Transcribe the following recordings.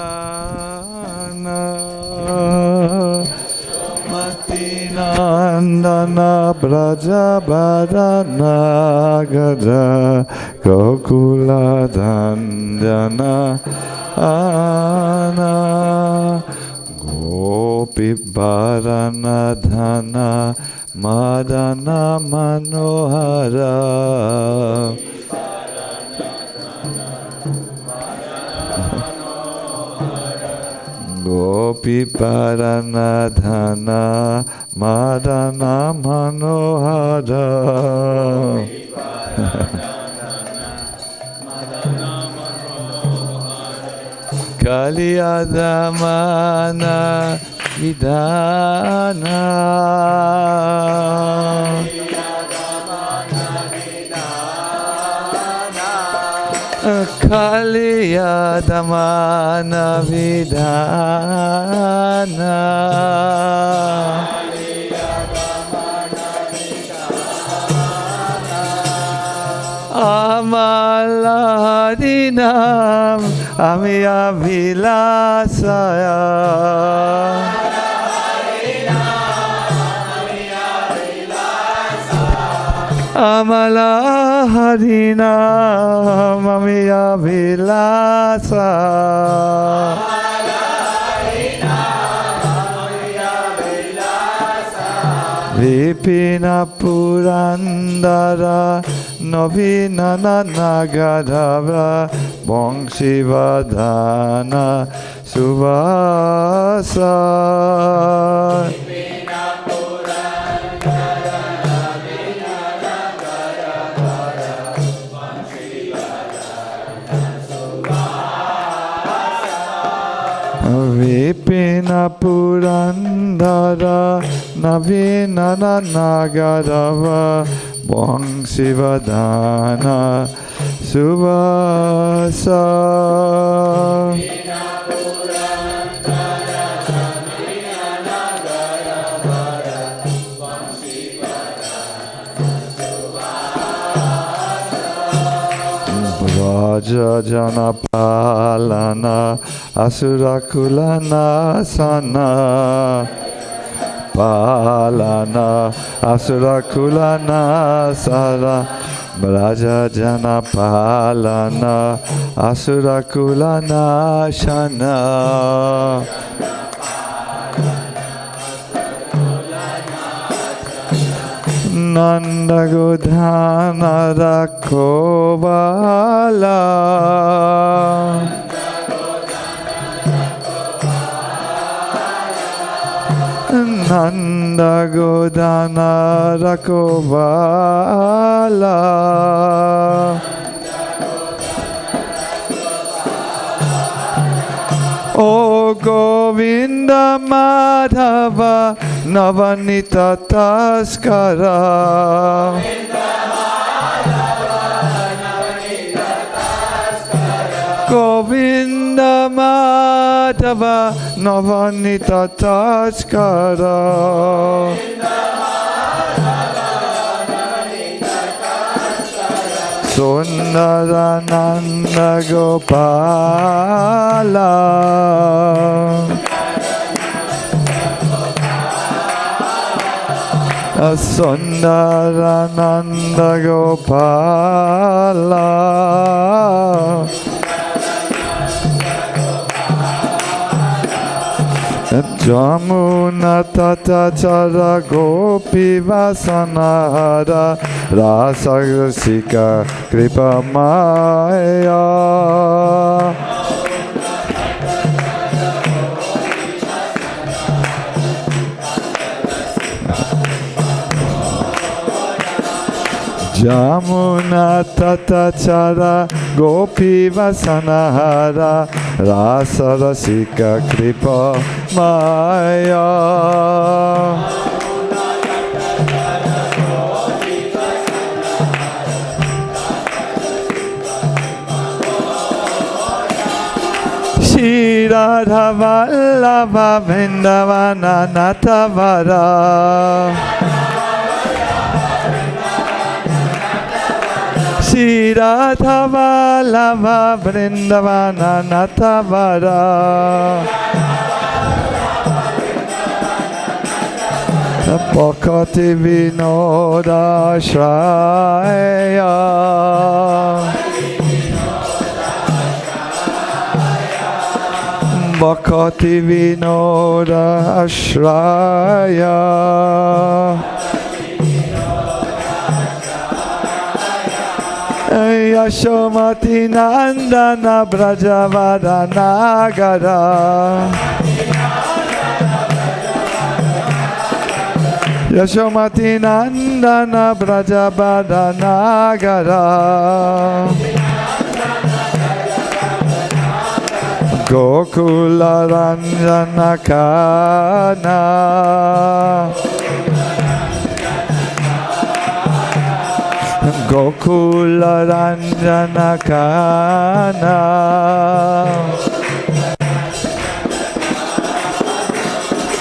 Janakana Matina Nandana Brajabharana Gaja Gokula Dandana Ana Gopi Bharana Dhana Madana Manohara Gopi Bharana Dhana Madana Manohara Kaliyadamana Vidana Kaliyadamana Vidana Amaladinam Amiya Vilasaya Amalaharinam Amiya Vilasa Vipina Purandara Novinana Nagadava Bongshivadana Suvasa Vipina Purandara Navinana Nagadava Bongshivadana Suvasa Raja Janapalana Asurakulana Sana Palana Asurakulana Sara Raja Janapalana Asurakulana Shana Nanda Godhana Rakhovala Nanda Godhana Rakhovala O Govinda Madhava Navanita Taskara Govinda Madhava Navanita Taskara Sundarananda Gopala Sundarananda Gopala Jamuna Tata Chara Gopi Vasanara Rasa Sika Kripa Maya Jamuna Tata Chara Gopi Vasanara Rasa Rasika Kripa Maya Shri Radha Vallabha Vrindavana Natavara Shri Radha Vallabha Vrindavana Natavara Bhakti Vinoda Shraya Bhakti Vinoda Shraya Yashomati Nandana Brajavadanagara Yashomati Nandana Brajavadanagara Gokula Ranjana Kana Gokula Ranjana Kana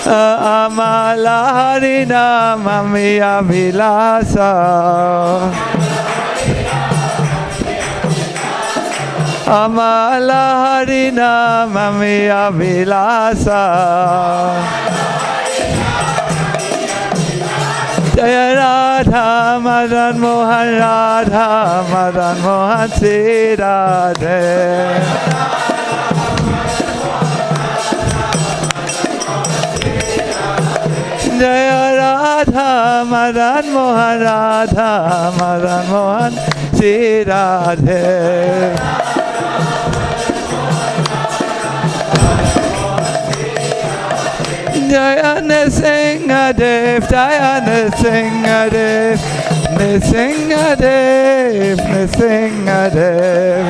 Amala Harina Mamiya Vilasa Amala Harina Mamiya Vilasa Jaya Radha Madan Mohan Radha Madan Mohan Sri Radhe Jaya Radha Madan Mohan Radha Madan Mohan Sri Radhe Jaya Nrsingadev Jaya Nrsingadev Nrsingadev Nrsingadev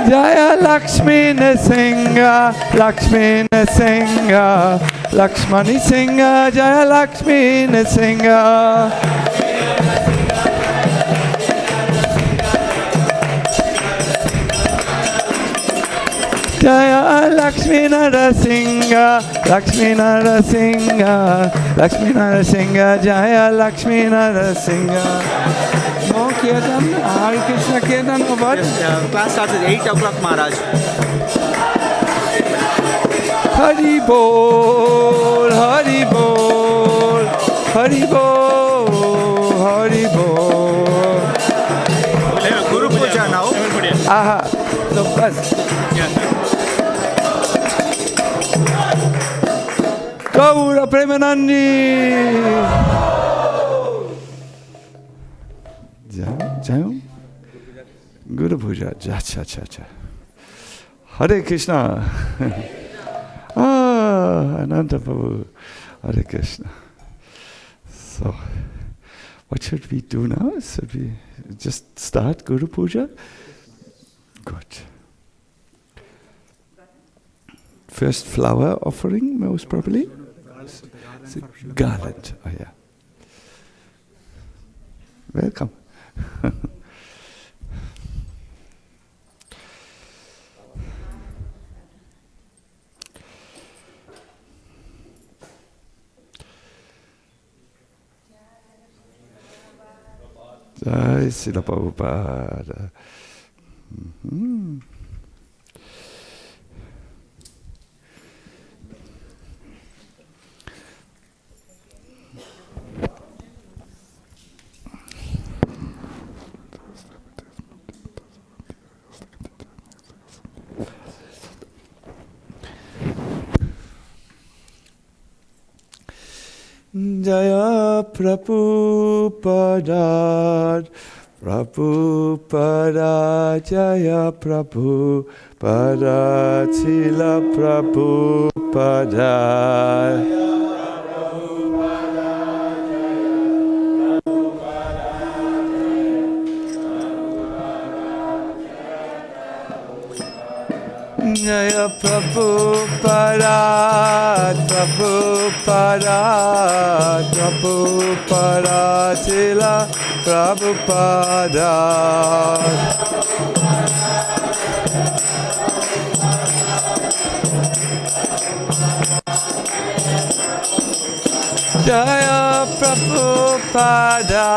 Jaya Lakshmi Nrsinga Lakshmi Nrsinga Lakshmani Singha Jaya Lakshmi Nrsinga Jaya Lakshmi Nrsinga Lakshmi Nrsinga Lakshmi Nrsinga Jaya Lakshmi Nrsinga More Kirtan, Hare Krishna Kirtan or what? Class starts at 8 o'clock, Maharaj. Hari Bol, Hari Bol, Hari Bol, Hari Bol. Guru Puja now. Aha, so bas. Gaura Premanandi. Jayo? Guru Puja. Cha. Hare Krishna. Ananda Prabhu. Hare Krishna. So, what should we do now? Should we just start Guru Puja? Good. First flower offering, most probably. Garland. Oh yeah. Welcome. Jai Srila Prabhupada. Jaya Prabhupada, Prabhupada, Jaya Prabhupada, Srila Prabhupada. Jaya Prabhupada, Prabhupada, Prabhupada, Srila Prabhupada. Jaya Prabhupada,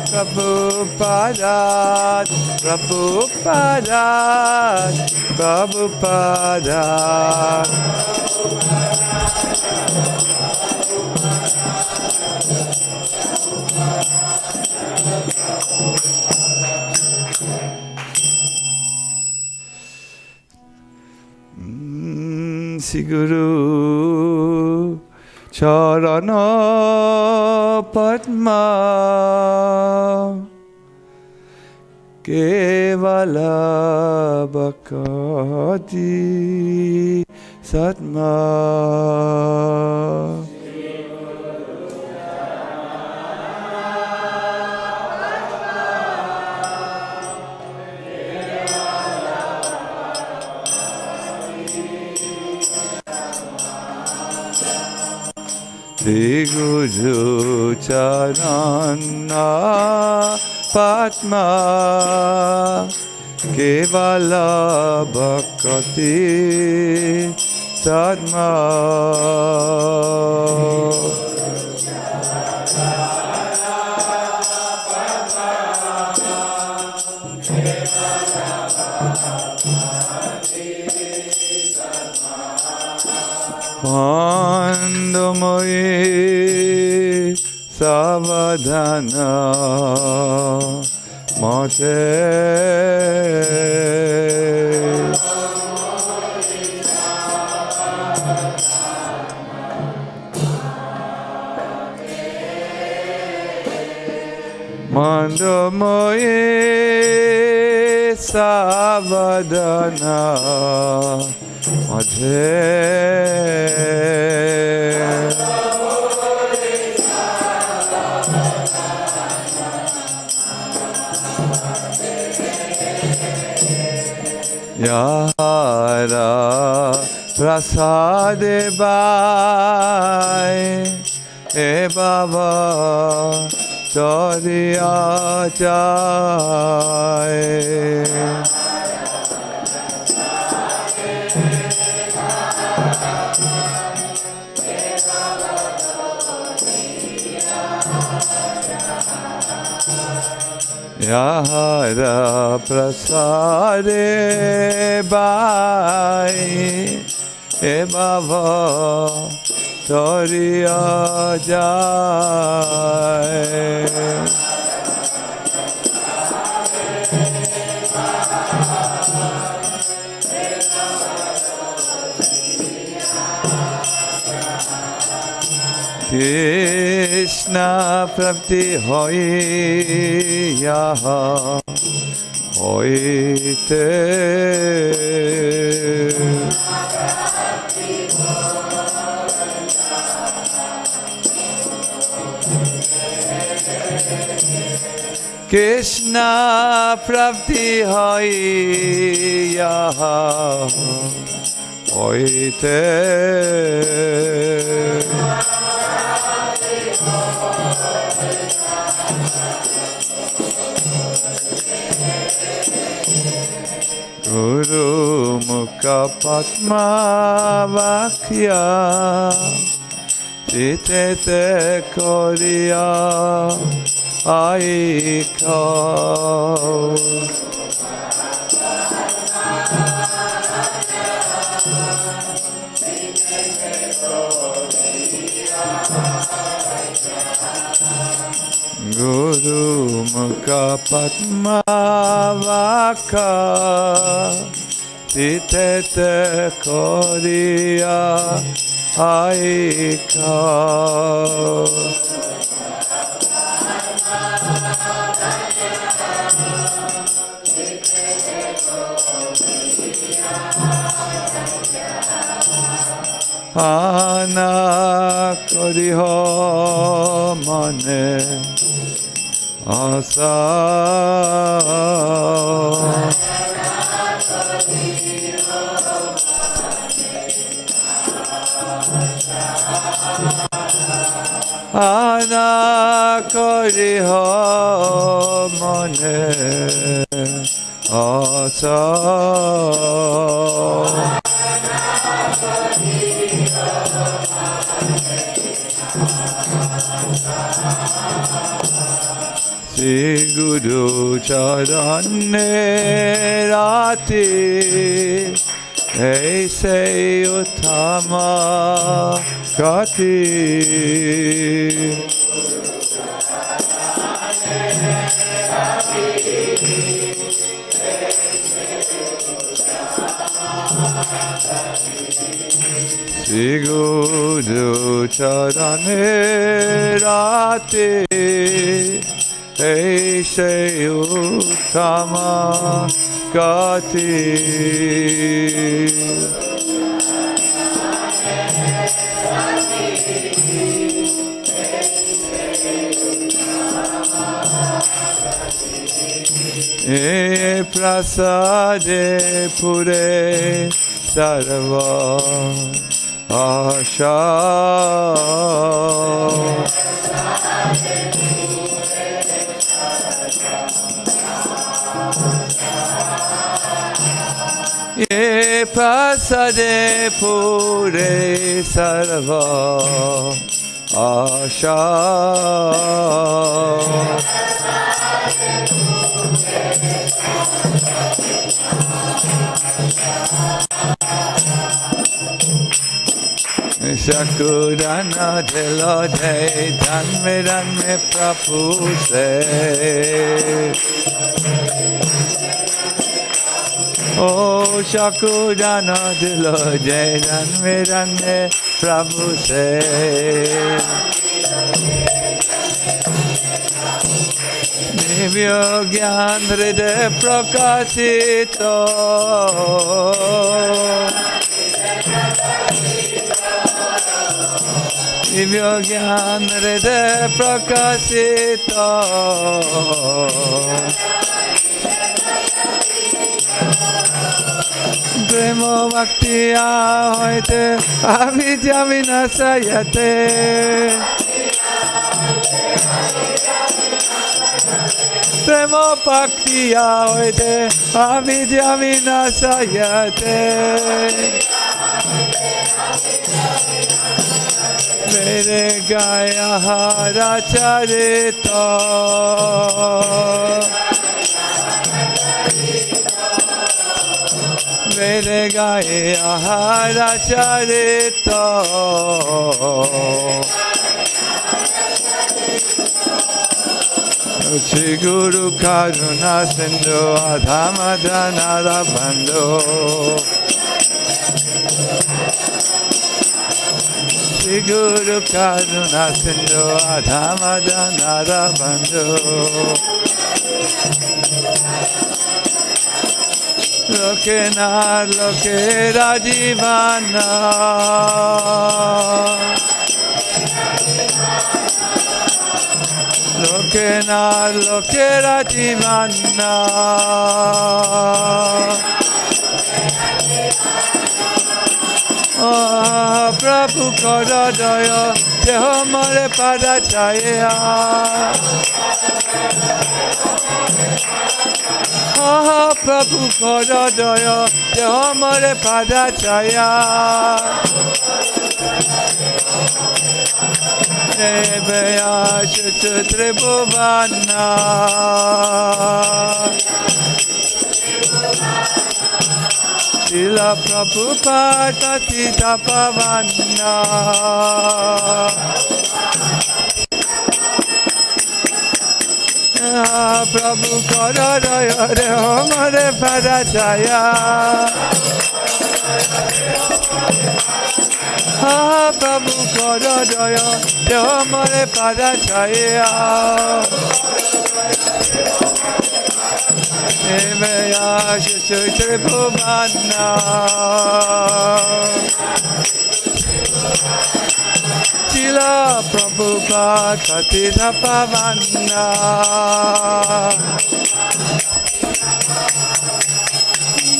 Prabhupada, Prabhupada, Prabhupada. Siguru Charana Padma Kevala Bhakti Satma. Shri Guru Charana Padma Kevala Bhakti Sadma. Pandamoye Savadhana Mate Mandamoye Savadhana Madhe Yara Prasade Bai E Baba Choriya Jai Yara Prasade Bai E Baba Choriya Jai Krishna Prapti Hoya Hoite Krishna Prapti Hoya Hoite Guru Mukha Padma Vakya Chitete Koriya ISKCON Guru Mukha Padma Vakya Chitete Koriya ISKCON Ana Koriho Mane Asa Ana Koriho Mane Asa Shri Guru Charane Rati Aise Uttama Gati Shri Guru Charane Rati Aise Uttama Gati E prasade pure sarva asha E prasade pure sarva asha Shakudana dilo jai dhan me prabhu se Oh Shakudana dilo jai dhan me prabhu se Divyo gyan hriday prakashito Divyo gyan hriday prakashito Premo bhaktiya hoite avidya vinasayate Premo bhaktiya hoite avidya vinasayate Mere gaya hara charita Mere gaya hara charita Shri Guru Karuna Sindhu Adhamadhanara Bandhu Shri Guru Karuna Sindhu Adhamadhanara Bandhu Loke nar loke rajivana Loke nar loke rajivana Prabhu kara daya deho mare pada chaya Prabhu kara daya deho mare pada chaya Neveya shutu tribhuvana Srila Prabhupada Patita Pavana Prabhu Kara Daya Deho Mare Padachaya Prabhu Kara Daya Deho Mare Padachaya Neveya Shutu Tribhuvana Srila Prabhupada Patita Pavana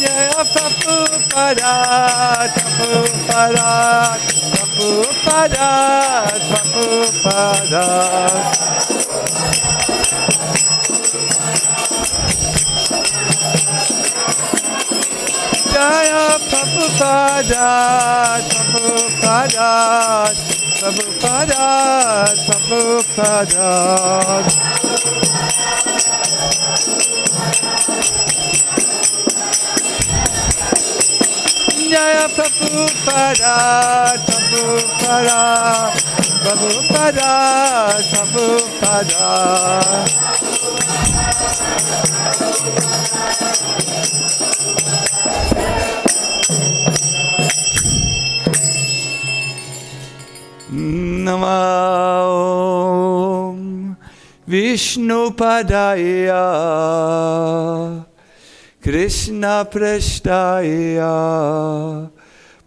Jaya Prabhupada Prabhupada Prabhupada Prabhupada Jaya Prabhupada Prabhupada Prabhupada Prabhupada Jaya Prabhupada, Prabhupada, Prabhupada, Prabhupada. Namo Vishnupadaya Krishna Prasthaya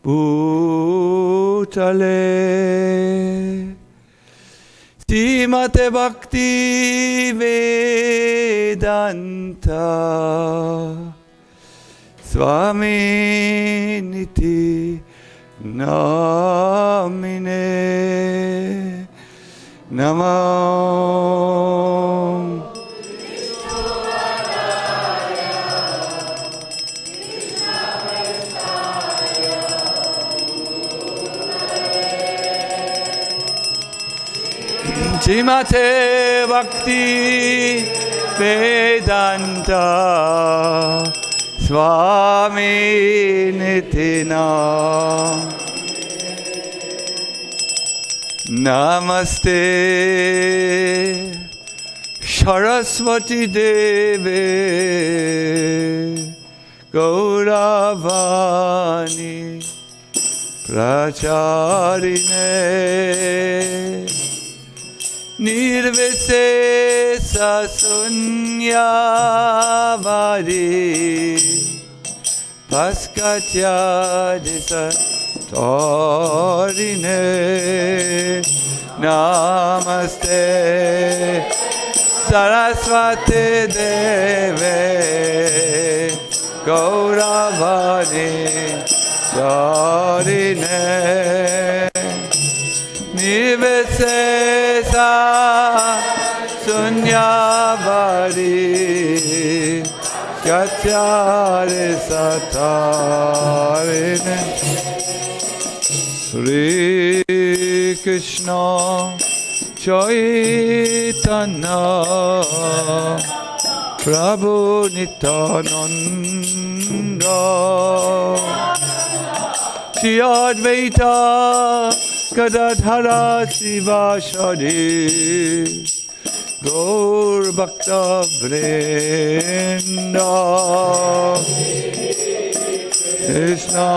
Bhutale Srimate Bhakti Vedanta Swami Niti Namine Namo Srimate Bhakti Vedanta Swami Nitina Namaste Saraswati Deve Gauravani Pracharine Nirvishesha Sunyavari Paskatya Disa Torine Namaste Saraswati Deve Gauravani Torine Nirvishesha Sunyavari Katyare Satarine Sri Krishna Chaitanya Prabhu Nityananda Shri Advaita Gadadhara Sivasadi Gaur Bhakta Vrinda Krishna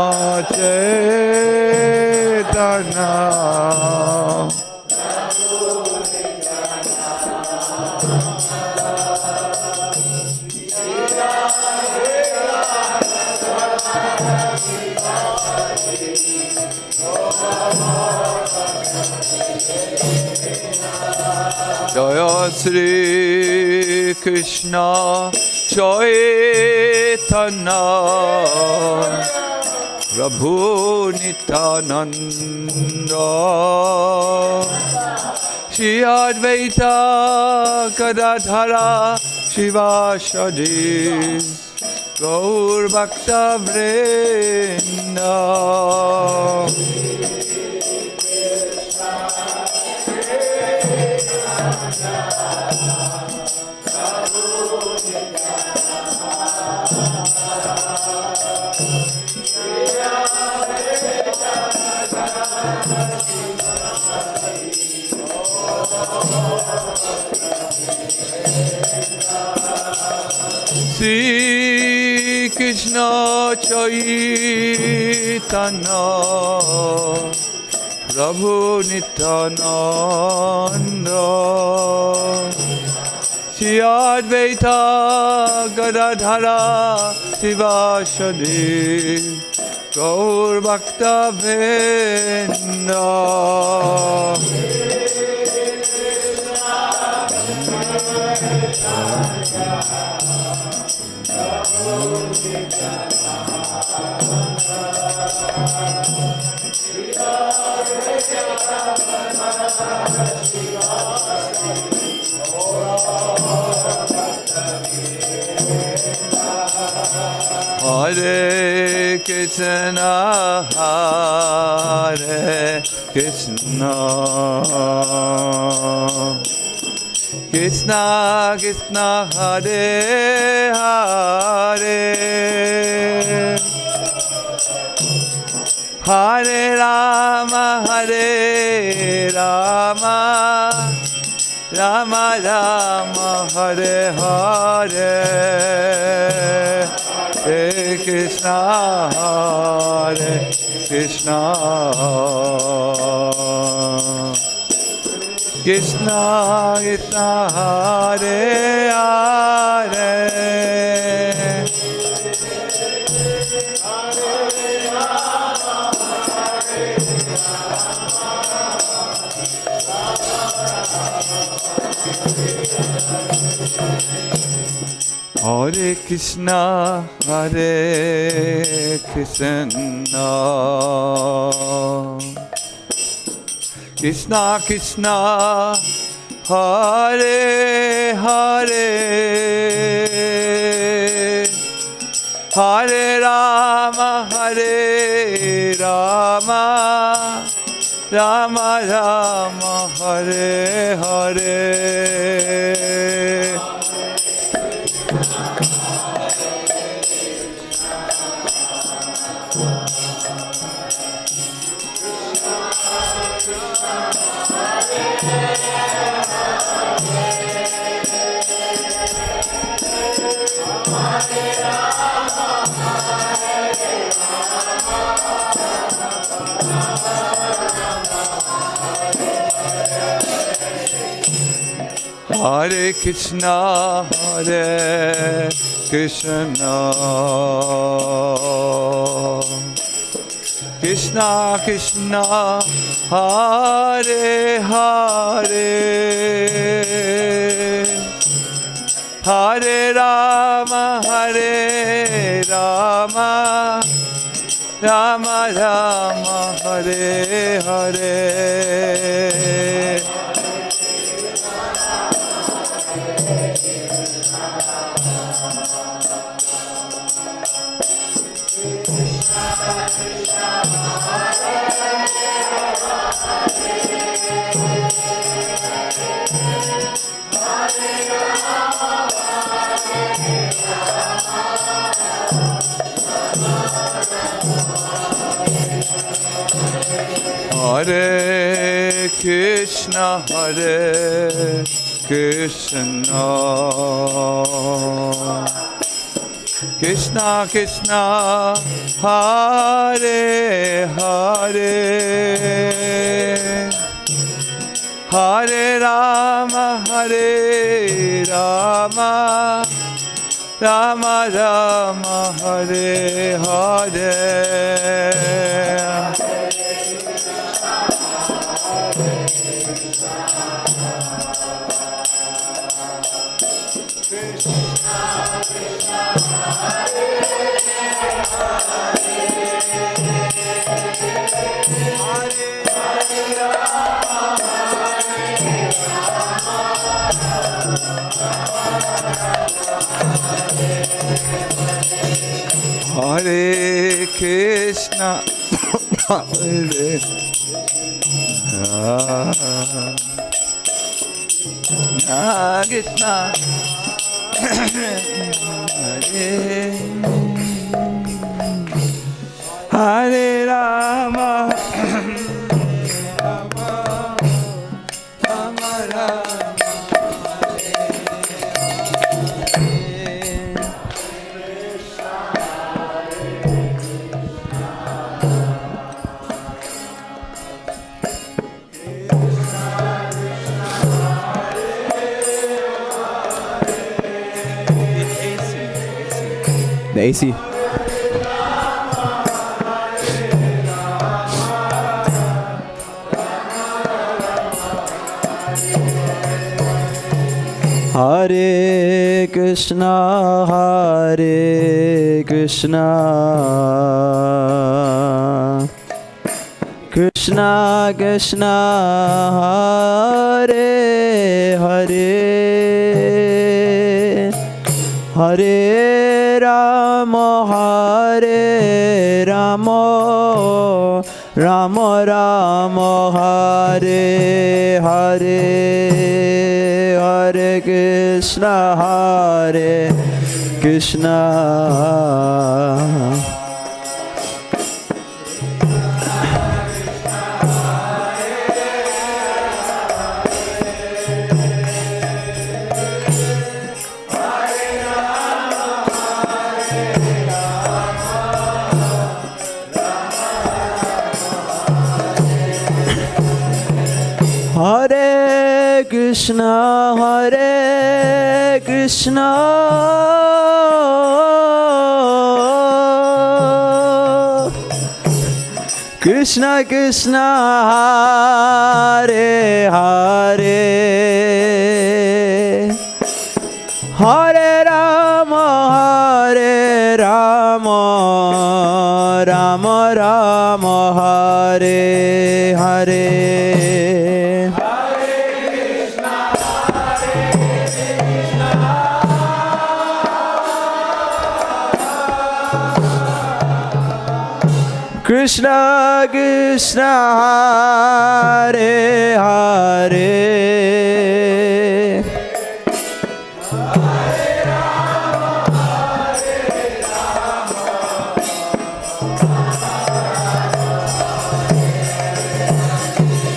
Chaitanya Jaya Sri Krishna Chaitanya Prabhu Nityananda Shri Advaita Gadadhara Shivasadi Gaur Bhakta Vrinda Sri Krishna Chaitanya Prabhu Nityananda Shri Advaita Gadadhara Sivasadi Gaur Bhakta Vrinda Hare Krishna, Hare Krishna, Krishna Krishna Hare Hare Hare Rama Rama Rama Hare Hare Hare Krishna Krishna Krishna Krishna Hare Hare Hare Krishna Krishna Krishna Hare Hare Hare Rama Rama Rama Hare Hare Hare Krishna Krishna Krishna Hare Hare Hare Rama Rama Rama Hare Hare Hare Krishna Krishna Krishna Hare Hare Hare Rama Rama Rama Hare Hare Hare Krishna Hare Krishna Hare Rama Rama The AC. Hare Krishna Krishna Krishna Hare Hare Hare Rama Rama Rama Hare Hare Hare Hare Krishna, Hare Krishna. Hare Krishna, Hare Krishna, Krishna Krishna, Hare Hare, Hare Rama, Hare Rama, Rama Rama, Hare Hare. Krishna Krishna, Hare Hare,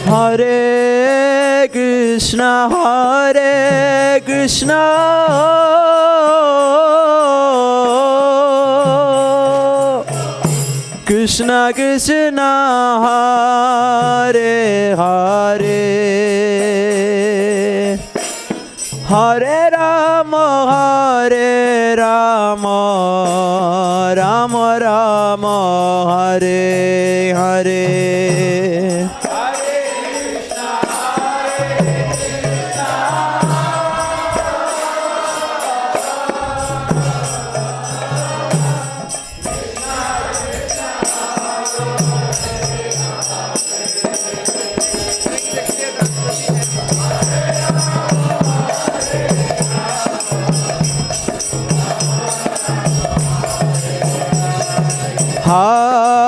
Hare Krishna, Hare Krishna, Krishna Krishna, Hare Hare, Hare Rama, Hare Rama, Rama Rama, Hare Hare.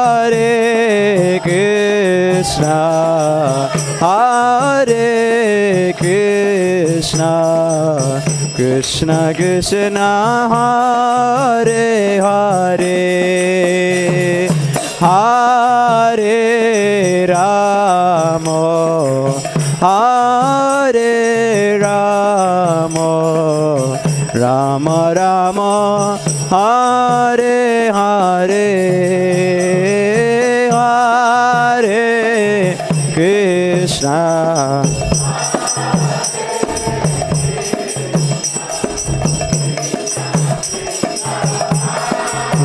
Hare Krishna, Hare Krishna, Krishna Krishna, Hare Hare, Hare Rama, Hare Rama, Rama Rama, Hare Hare, Hare Krishna.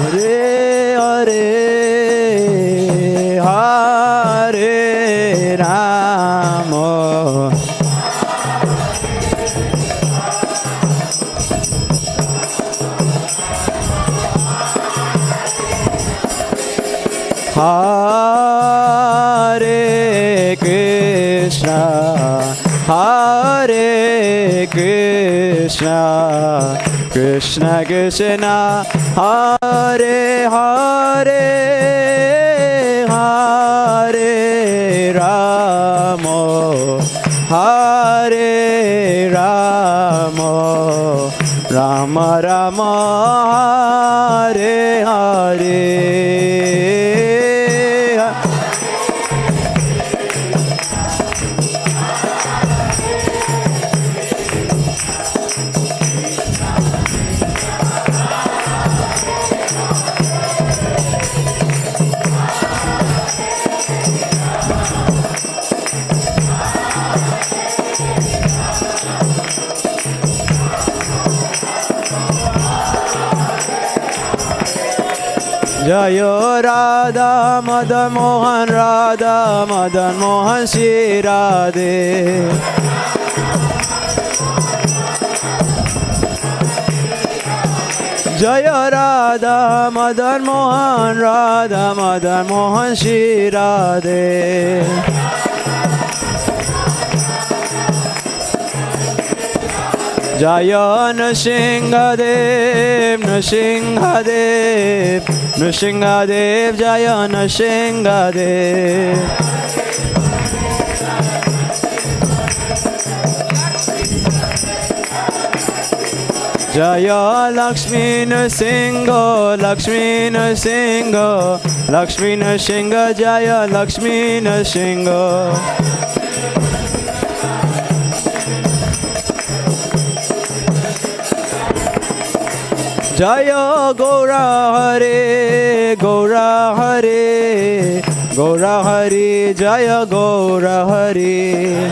Hare Hare, Hare Rama, Hare Krishna, Hare Krishna, Krishna Krishna, Hare Hare, Hare Rama, Hare Rama, Rama Rama, Hare Hare. Jayo Radha Madan Mohan, Radha Madan Mohan, Shri Radhe. Jaya Radha Madan Mohan, Radha Madan Mohan, Shri Radhe. Jaya Nrsimhadev, Nrsimhadev, Nrsimhadev, Jaya Nrsimhadev. Jaya Lakshmi Nrsinga, Lakshmi Nrsinga, Lakshmi Nrsinga, Jaya Lakshmi Nrsinga. Jaya Gaura Hare, Gaura Hare, Gaura Hare, Jaya Gaura Hare.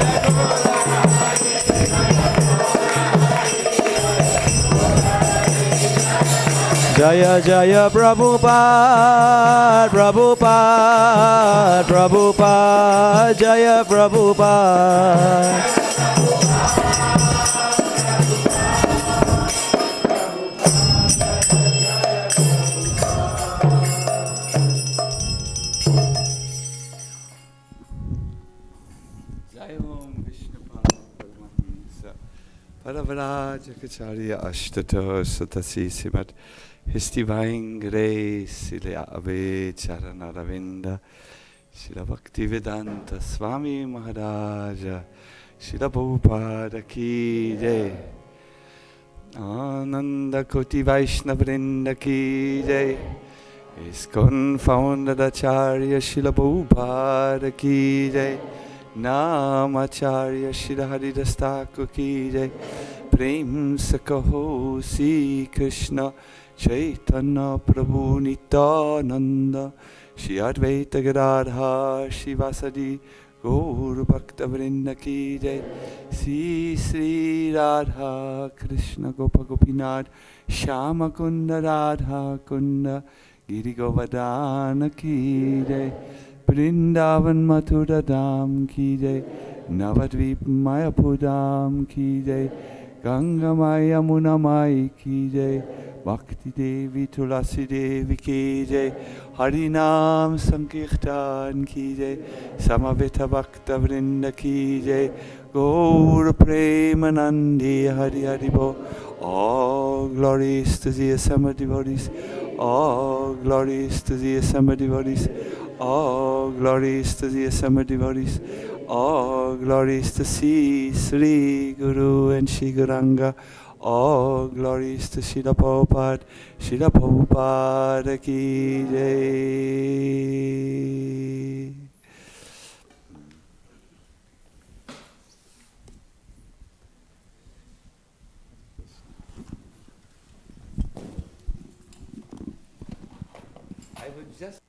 Jaya Jaya Prabhupada, Prabhupada, Prabhupada, Jaya Prabhupada. Jai Om Vishnupada Paramahamsa Paravarajakacharya Ashtato Satasi Simat His Divine Grace Sila Ave Charanaravinda Sila Bhaktivedanta Swami Maharaja Sila Prabhupada Ki Jai Ananda Koti Vaishnavrinda Ki Jai ISKCON founder Acharya Srila Prabhupada Ki Jai Namacharya Shri Haridas Thakur Ki Jai Prem se kaho Sri Krishna Chaitanya Prabhu Nityananda Shri Advaita Gadadhar Shri Vasadi Gaur Bhakta Vrinda Ki Jai Sri Sri Radha Krishna Gopa Gopinath Shama Kunda Radha Kunda Giri Govardhana Ki Jai Vrindavan Mathura Dham Ki Jai Navadvip Mayapur Dham Ki Jai Ganga Maya Muna Mai Ki Jai Bhakti Devi Tulasi Devi Ki Jai Harinam Sankirtan Ki Jai Samaveta Bhakta Vrinda Ki Jai Gaur Premanandi Hari Hari Bo. All glories to the assembled devotees. All glories to the assembled devotees. All glories to the assembled devotees. All glories to Sri Guru and Sri Guranga. All glories to Srila Prabhupada. Srila Prabhupada Ki Jai. I would just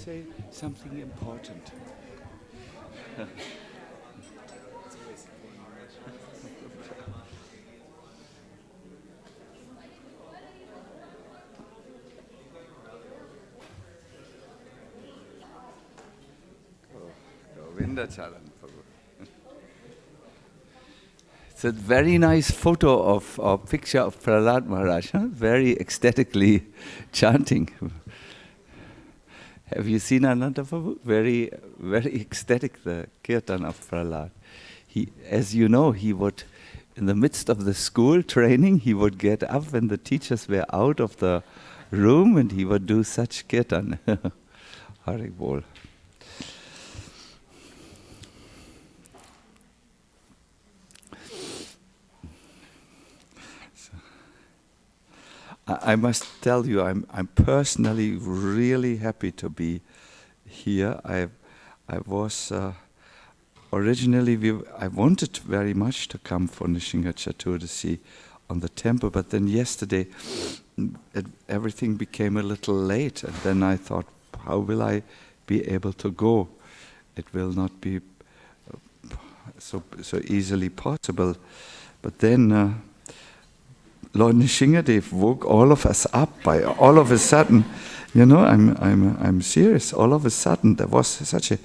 say something important. It's a very nice photo of or picture of Prahlad Maharaj, huh? Very ecstatically chanting. Have you seen Ananta Prabhu? Very, very ecstatic, the kirtan of Prahlad. He, as you know, he would, in the midst of the school training, he would get up when the teachers were out of the room and he would do such kirtan. Hari Bol. I must tell you, I'm personally really happy to be here. I was originally I wanted very much to come for Nishinga Chaturdasi on the temple, but then yesterday everything became a little late, and then I thought, how will I be able to go? It will not be so easily possible. But then Lord Nishingadev woke all of us up by all of a sudden. You know, I'm serious. All of a sudden, there was such a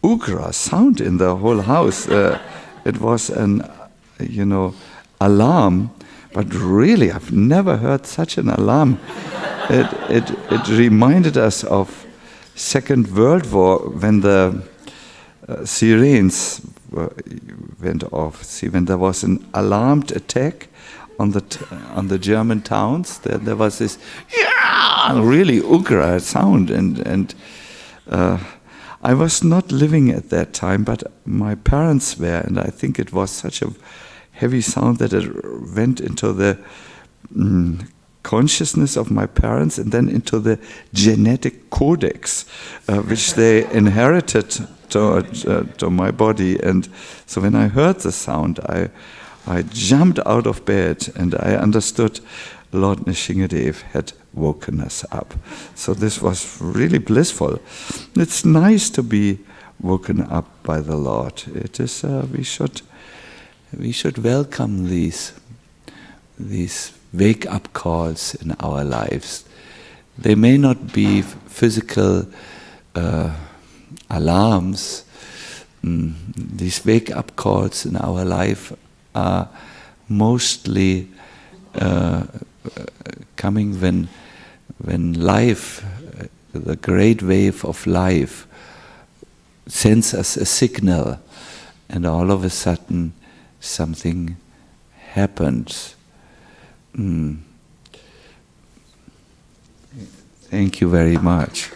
ugra sound in the whole house. It was an, alarm. But really, I've never heard such an alarm. It reminded us of Second World War when the sirens went off. See, when there was an alarmed attack on the German towns, there was this really ugra sound, and I was not living at that time, but my parents were, and I think it was such a heavy sound that it went into the consciousness of my parents and then into the genetic codex, which they inherited to my body. And so when I heard the sound, I jumped out of bed and I understood Lord Nishingadev had woken us up. So this was really blissful. It's nice to be woken up by the Lord. It is. We should welcome these wake-up calls in our lives. They may not be physical alarms. These wake-up calls in our life are mostly coming when life, the great wave of life, sends us a signal, and all of a sudden something happens. Thank you very much.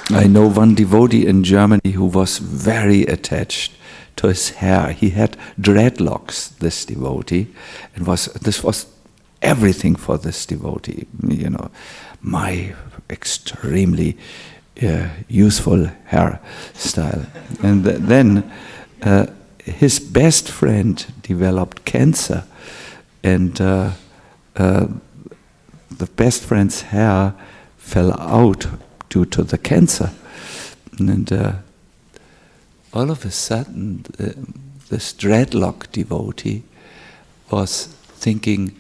I know one devotee in Germany who was very attached to his hair. He had dreadlocks, this devotee, and this was everything for this devotee. My extremely useful hairstyle. And then his best friend developed cancer, and the best friend's hair fell out due to the cancer. And all of a sudden, this dreadlock devotee was thinking,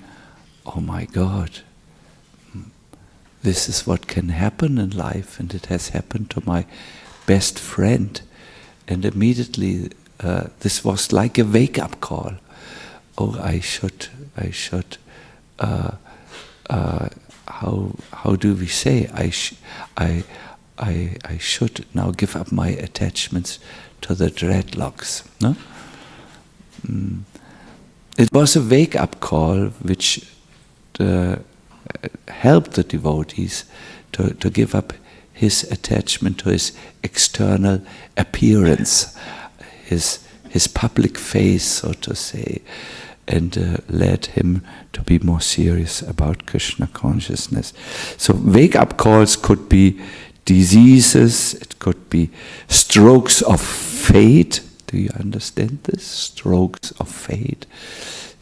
oh my God, this is what can happen in life, and it has happened to my best friend. And immediately, this was like a wake-up call. Oh, I should. How do we say? I should now give up my attachments to the dreadlocks. No? It was a wake-up call which helped the devotees to give up his attachment to his external appearance, his public face, so to say, and led him to be more serious about Krishna consciousness. So wake-up calls could be diseases, it could be strokes of fate. Do you understand this? Strokes of fate.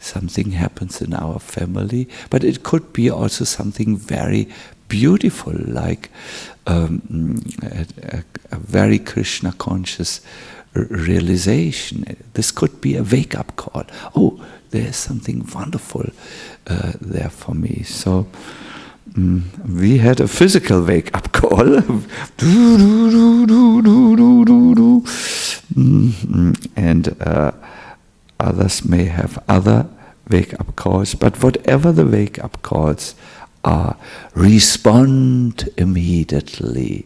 Something happens in our family, but it could be also something very beautiful, like a very Krishna conscious realization. This could be a wake-up call. Oh, there's something wonderful there for me. So we had a physical wake-up call. And others may have other wake-up calls, but whatever the wake-up calls are, respond immediately.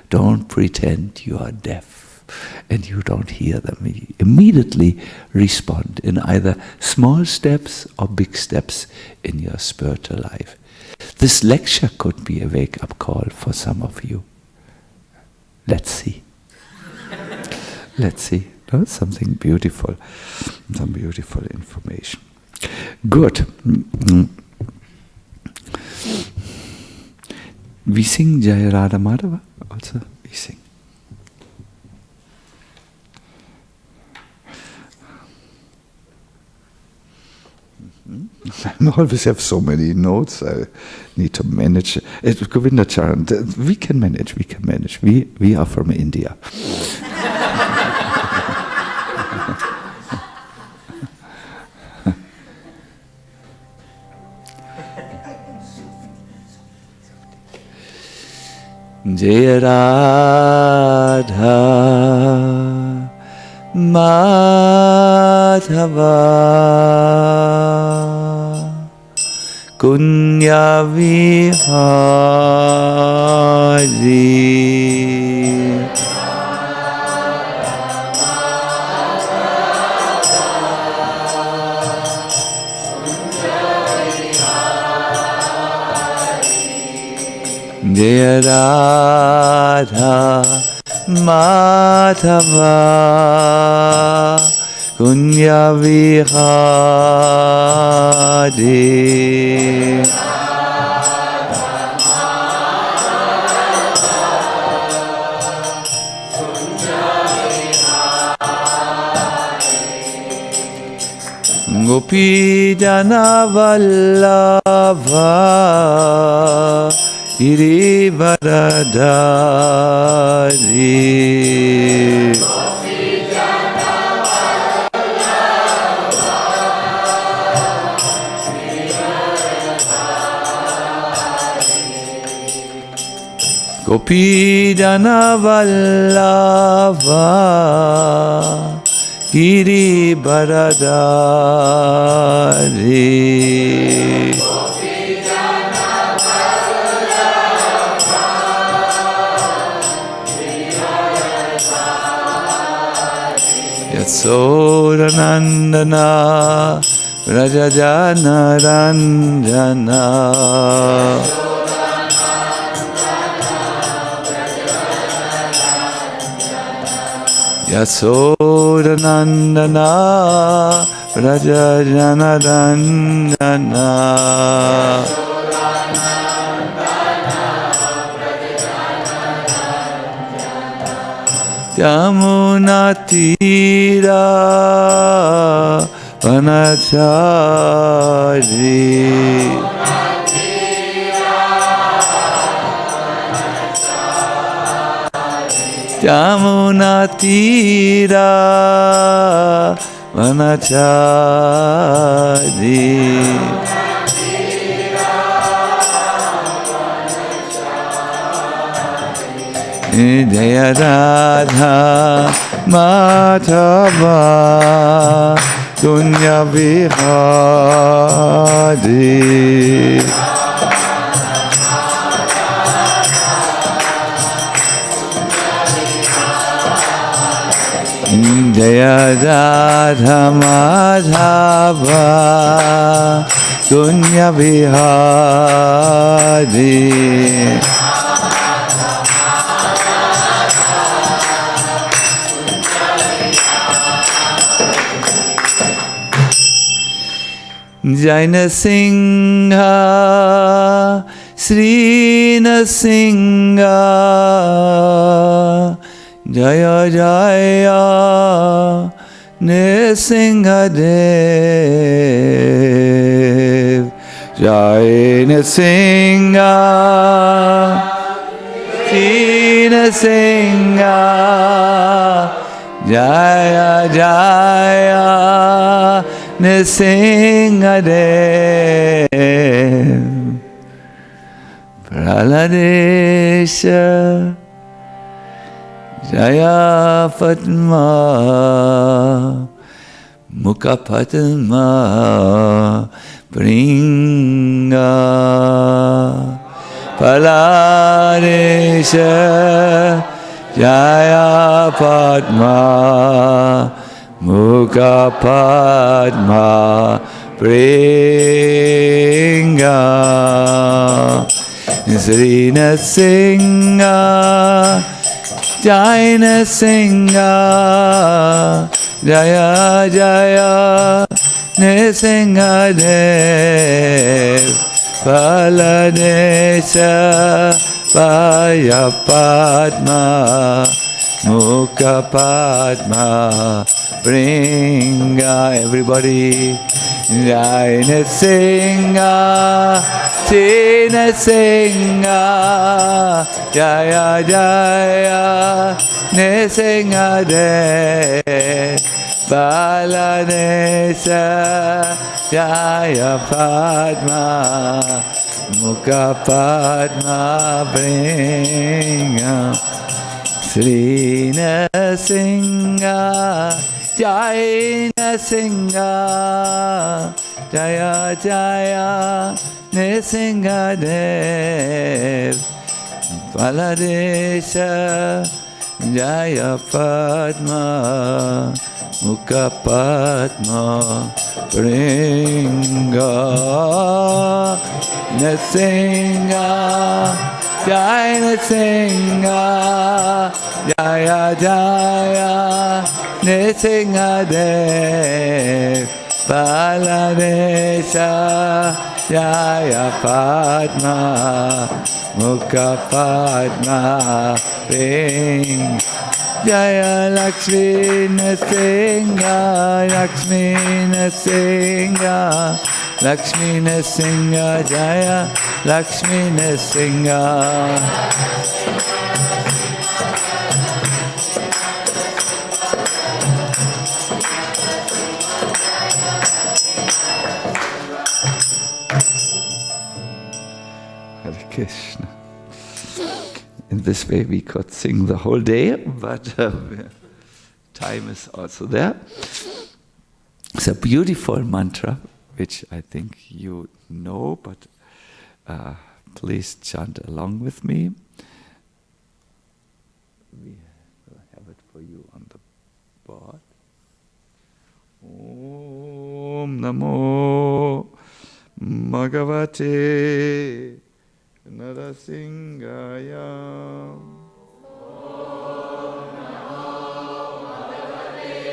Don't pretend you are deaf and you don't hear them. Immediately respond in either small steps or big steps in your spiritual life. This lecture could be a wake-up call for some of you. Let's see. Let's see. No? Something beautiful. Some beautiful information. Good. We sing Jaya Radha Madhava also. We sing. I always have so many notes. I need to manage. Govinda Charan, we can manage. We are from India. Jaya Radha Madhava Kunya Vihari Jaya Radha Madhava Kunya Vihari Gopi Jana Vallabha Girivaradari Gopi Jana Vallabha Girivaradari Yatsodanandana Rajajana Ranjana Yatsodanandana Rajajana Ranjana Yamuna Tira Vanachari Yamuna Tira Vanachari Jaya Radha Madhava Kunya Vihari Jaya Radha Madhava Kunya Vihari Jaina Singha Sri Nasingha Jaya Jaya Nisingha Dev Jai Nrsimha, Jai Nrsimha, Jaya Jaya Nrsimha Dev. Praladesha Jaya Padma Mukha Padma Bringa Praladesha Jaya Padma Mukha Padma Bringa Sri Nrsimha, Jai Nrsimha, Jaya Jaya Nrsimha Dev. Praladesha Jaya Padma Mukha Padma Bringa. Everybody, Jai Nrsimha, Jai Nrsimha, Jaya Jaya Nrsimha Dev. Praladesha Jaya Padma Mukha Padma Bringa. Sri Nrsimha, Jai Nrsimha, Jaya Jaya Nrsimha Dev. Praladesha Jaya Padma Mukha Padma Bringa. Nrsimha, Jai Nrsimha, Jaya Jaya Nrsimha Dev. Praladesha Jaya Padma Mukha Padma Bringa. Jaya Lakshmi Nrsimha, Lakshmi Nrsimha, Lakshmi Nrsimha, Jaya Lakshmi Nrsimha. Hare Krishna. In this way we could sing the whole day, but time is also there. It's a beautiful mantra, which I think you know, but please chant along with me. We will have it for you on the board. Om Namo Bhagavate Narasimhaya. Om Namo Bhagavate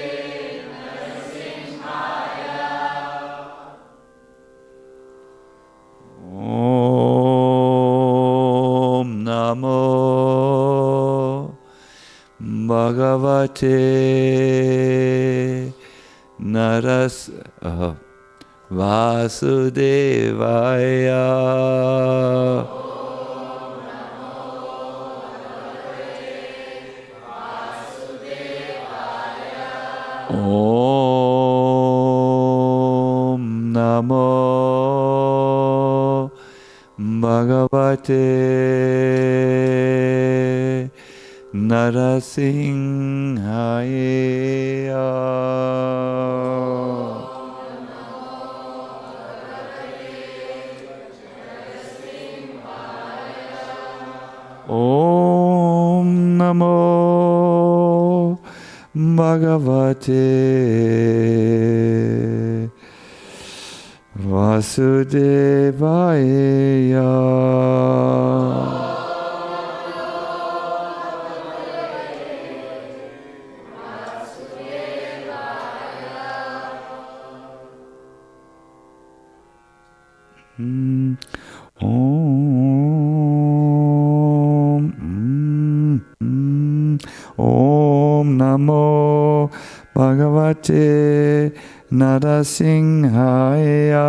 Narasimhaya. Om Namo Bhagavate Vasudevaya. Om Namo Bhagavate Narasimhaya. Om Namo Bhagavate Vasudevaya. Om Namo Bhagavate Narasimhaya.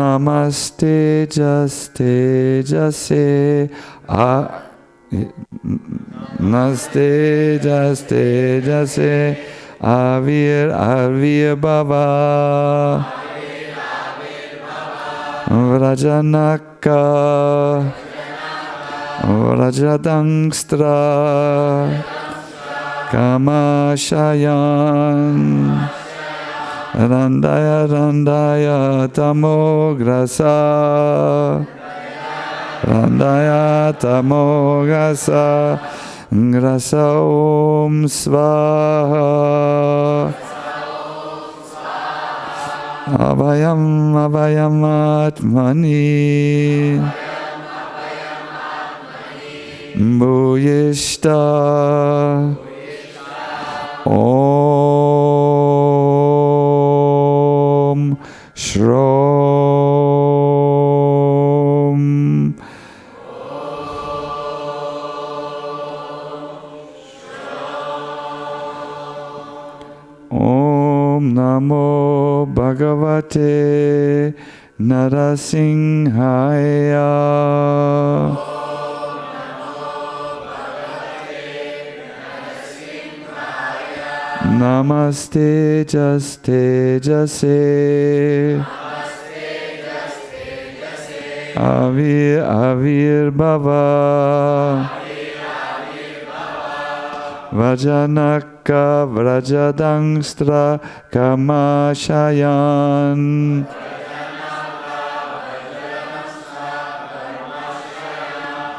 Namaste Jaste Jase Namaste Jaste Jase Avir Baba Vrajanaka Vrajadangstra Kamashayan Randaya Tamograsa Randaya Tamograsa Grasa Om Svaha Abhayam Atmani Bhuyishta Om Shrom Om Namo Bhagavate Narasimhaya Namaste Jaste Jase Avir Baba Vajanaka Vrajadangstra Kamashayan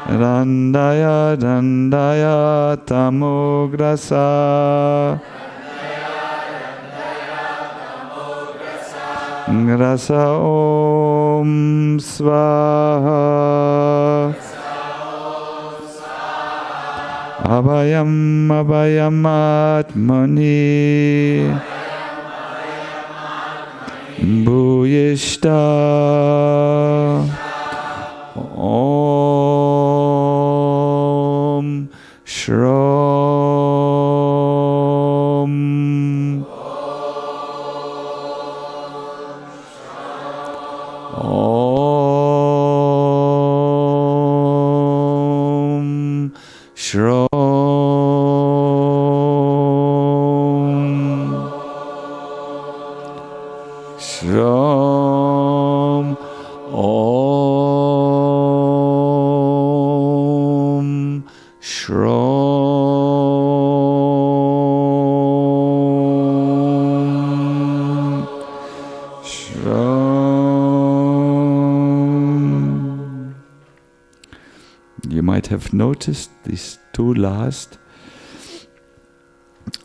Randaya Tamograsa Grasa Om Svaha Abhayam Atmani Bhuyishta Om Shrom Om Shrom Shrom Om Shrom Shrom. You might have noticed these two last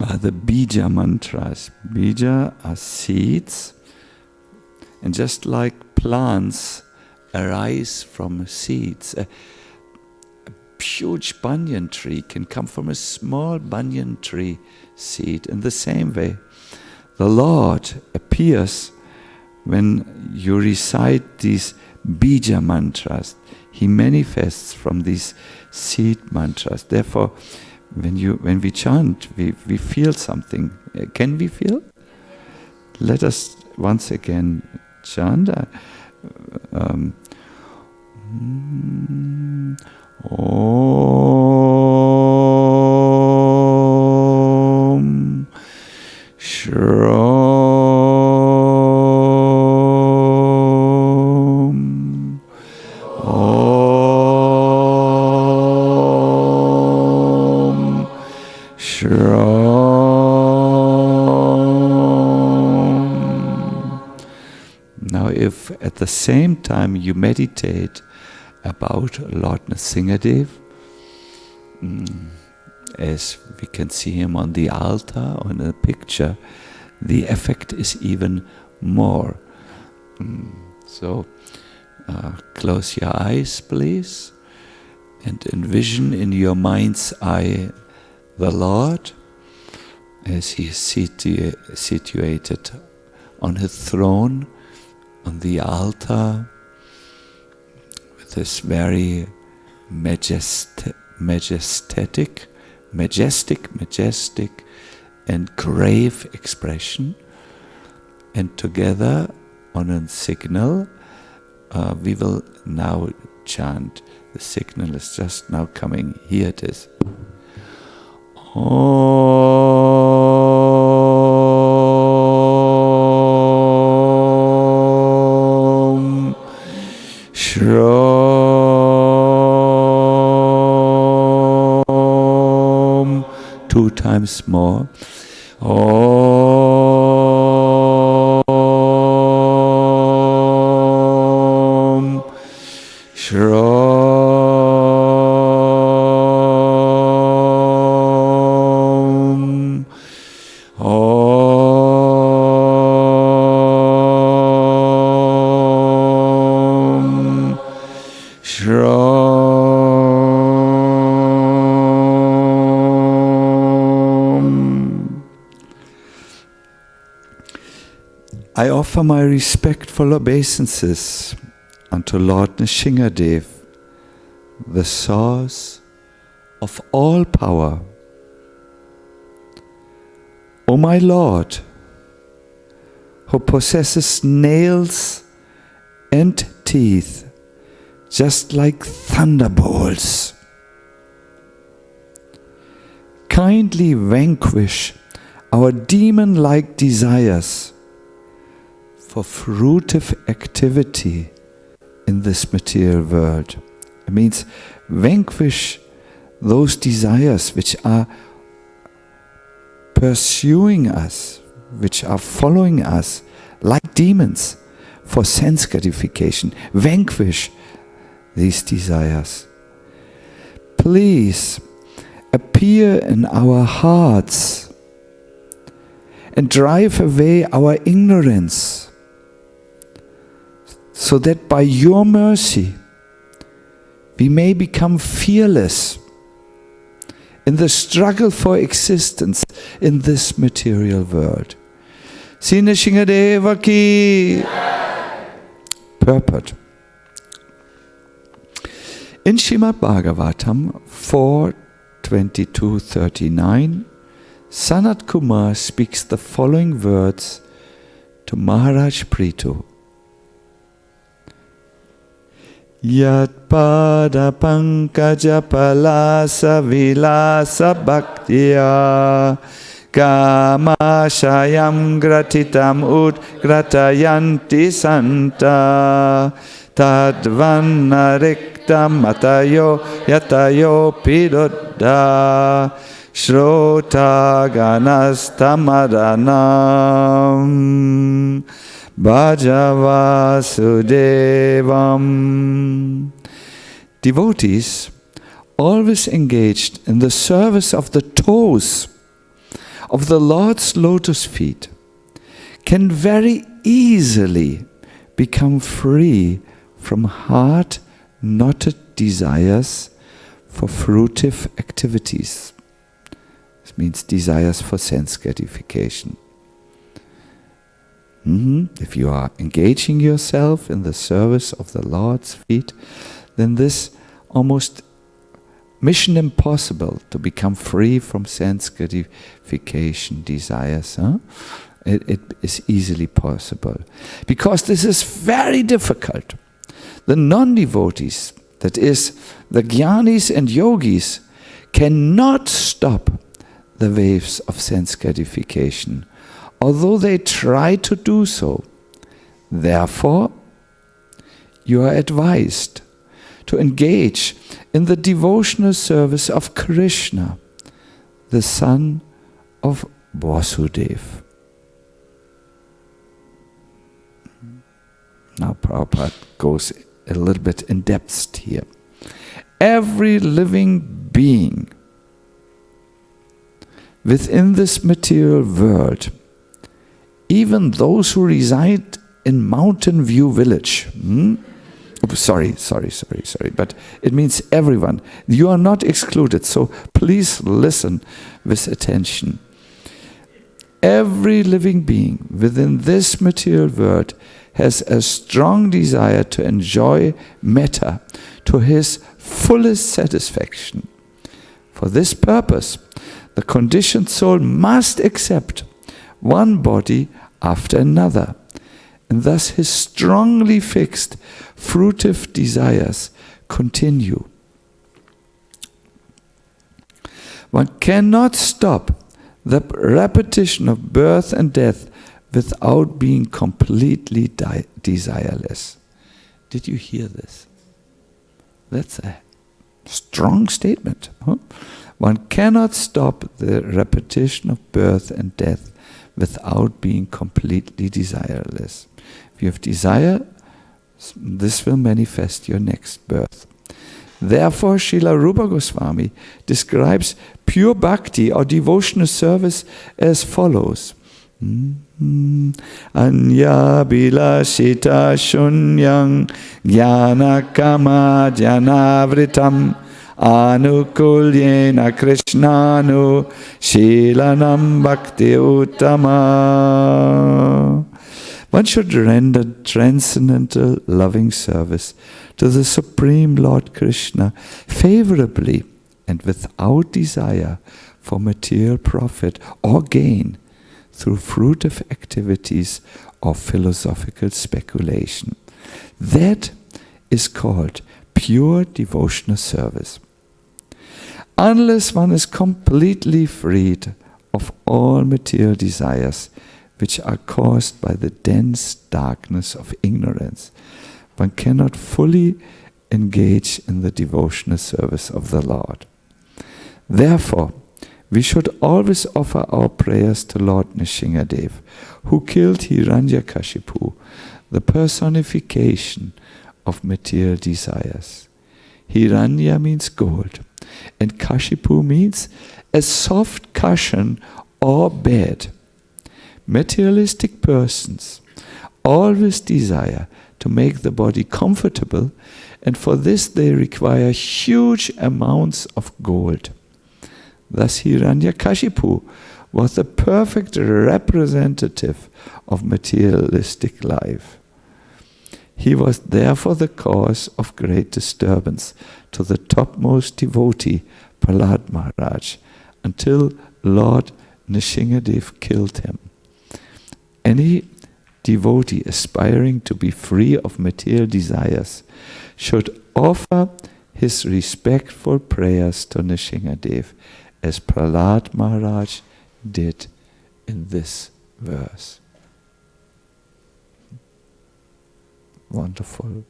are the bija mantras. Bija are seeds, and just like plants arise from seeds, a huge banyan tree can come from a small banyan tree seed. In the same way, the Lord appears when you recite these bija mantras. He manifests from these seed mantras. Therefore, when we chant, we feel something. Can we feel? Let us once again chant. Om Shrom Om Shrom. Now if at the same time you meditate about Lord Nrsingadev, as we can see him on the altar, on a picture, the effect is even more. So close your eyes, please, and envision in your mind's eye the Lord as he is situated on his throne, on the altar, with this very majestic and grave expression, and together on a signal we will now chant. The signal is just now coming. Here it is. Om Shrom. 2 times more. Om Shrom. Om Shrom. I offer my respectful obeisances unto Lord Nrsingadev, the source of all power. O my Lord, who possesses nails and teeth just like thunderbolts, kindly vanquish our demon-like desires for fruitive activity in this material world. It means vanquish those desires which are pursuing us, which are following us like demons for sense gratification. Vanquish these desires. Please appear in our hearts and drive away our ignorance, so that by your mercy we may become fearless in the struggle for existence in this material world. Sri Nrsingadeva ki. Purport. In Srimad Bhagavatam 4:22-39, Sanat Kumar speaks the following words to Maharaj Prithu. Yat pada pankaja palasa vilasa bhaktya kamashayam gratitam utgratayanti santa tadvanna riktam matayo yatayo pidodda shrota ganastamadanam Bhajavasudevam. Devotees, always engaged in the service of the toes of the Lord's lotus feet, can very easily become free from hard-knotted desires for fruitive activities. This means desires for sense gratification. If you are engaging yourself in the service of the Lord's feet, then this almost mission impossible to become free from sense gratification desires. It is easily possible. Because this is very difficult. The non-devotees, that is, the jnanis and yogis, cannot stop the waves of sense gratification, although they try to do so. Therefore, you are advised to engage in the devotional service of Krishna, the son of Vasudeva. Now Prabhupada goes a little bit in depth here. Every living being within this material world, even those who reside in Mountain View Village. Sorry, but it means everyone. You are not excluded, so please listen with attention. Every living being within this material world has a strong desire to enjoy metta to his fullest satisfaction. For this purpose, the conditioned soul must accept one body after another, and thus his strongly fixed fruitive desires continue. One cannot stop the repetition of birth and death without being completely desireless. Did you hear this? That's a strong statement. Huh? One cannot stop the repetition of birth and death without being completely desireless. If you have desire, this will manifest your next birth. Therefore, Srila Rupa Goswami describes pure bhakti or devotional service as follows. Anya bilasita shunyang jnana kama jnanavritam anukulyena krishnanu shilanam bhakti uttama. One should render transcendental loving service to the Supreme Lord Krishna favorably and without desire for material profit or gain through fruitive activities or philosophical speculation. That is called pure devotional service. Unless one is completely freed of all material desires, which are caused by the dense darkness of ignorance, one cannot fully engage in the devotional service of the Lord. Therefore, we should always offer our prayers to Lord Nrsingadev, who killed Hiranyakashipu, the personification of material desires. Hiranya means gold, and Kashipu means a soft cushion or bed. Materialistic persons always desire to make the body comfortable, and for this they require huge amounts of gold. Thus Hiranyakashipu was the perfect representative of materialistic life. He was therefore the cause of great disturbance to the topmost devotee, Prahlad Maharaj, until Lord Nrsingadev killed him. Any devotee aspiring to be free of material desires should offer his respectful prayers to Nrsingadev, as Prahlad Maharaj did in this verse. Wonderful.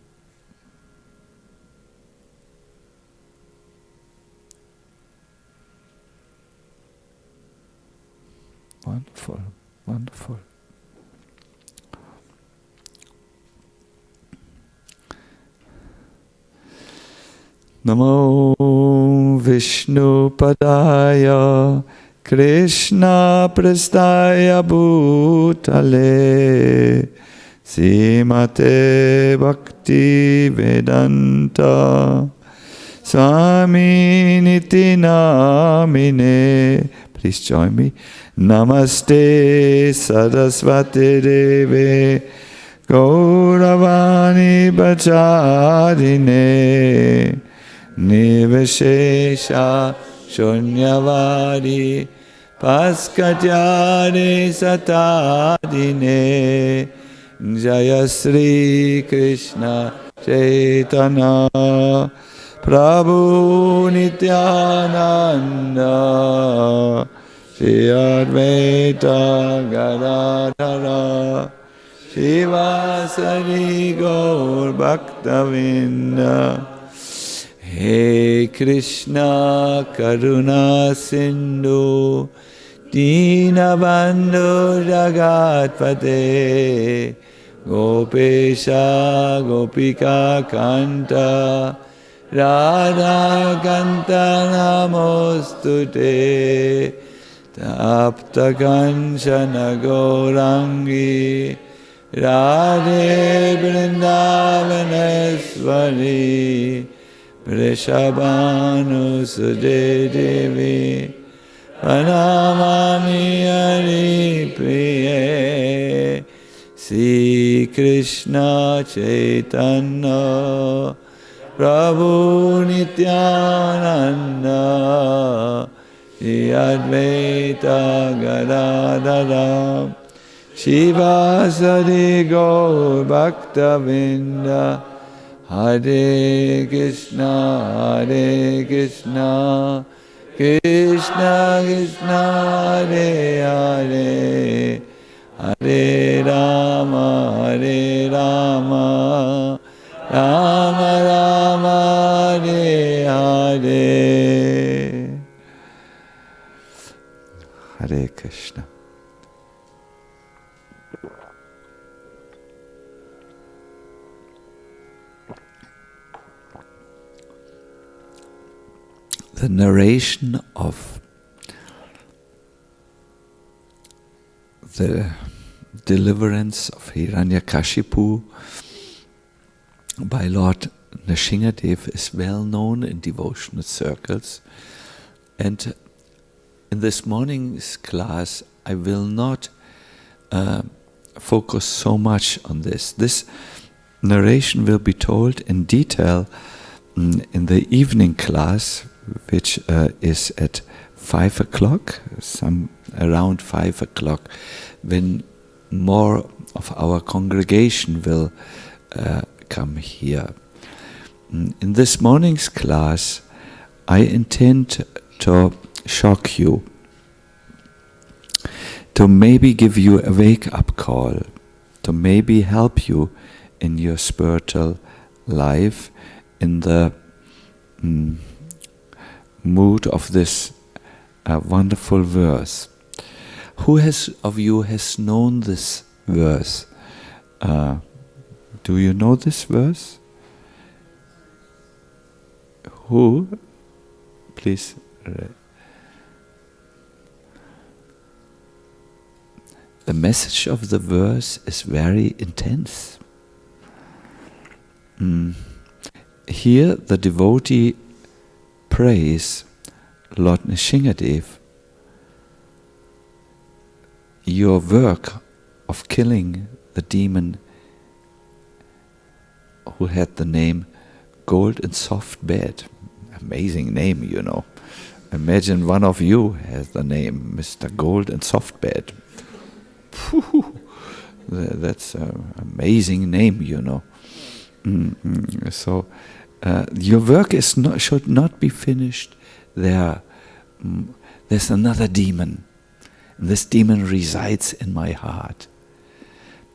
Wonderful, wonderful. Namo Vishnu Padaya Krishna Prastaya Bhutale Srimate Bhakti Vedanta Swami Niti Namine. Please join me. Namaste Saraswati Deve Gauravani Bacharine Nivashesha Shunyavadi Paskatyare Satadine Jaya Sri Krishna Chaitanya Prabhu Nityananda Shri Advaita Gadadhara Shivasari Gaur Bhaktavinda. Hey Krishna Karuna Sindhu Dinabandhu Jagatpate Gopesha Gopika Kanta Radha Kanta Namostute Tapta Kanchana Gaurangi Radhe Vrindavaneshwari Vrishabhanu Suje Devi Pranamami Hari Priye Sri Krishna Chaitanya Prabhu Nityananda Shri Advaita Gadadhara Shivasari Gaur Bhaktavinda. Hare Krishna, Krishna Krishna, Hare Hare, Hare Rama, Rama Rama, Hare Hare. Hare Krishna. The narration of the deliverance of Hiranyakashipu by Lord Nrsingadev is well known in devotional circles, and in this morning's class I will not focus so much on this. This narration will be told in detail in the evening class, which is at 5 o'clock, around 5 o'clock, when more of our congregation will come here. In this morning's class, I intend to shock you, to maybe give you a wake-up call, to maybe help you in your spiritual life, in the mood of this wonderful verse. Who of you has known this verse? Do you know this verse? Who? Please. The message of the verse is very intense. Here the devotee prays Lord Nrsingadev, your work of killing the demon who had the name Gold and Soft Bed. Amazing name, you know. Imagine one of you has the name Mr. Gold and Soft Bed. That's an amazing name, you know. So your work should not be finished there. There's another demon. This demon resides in my heart.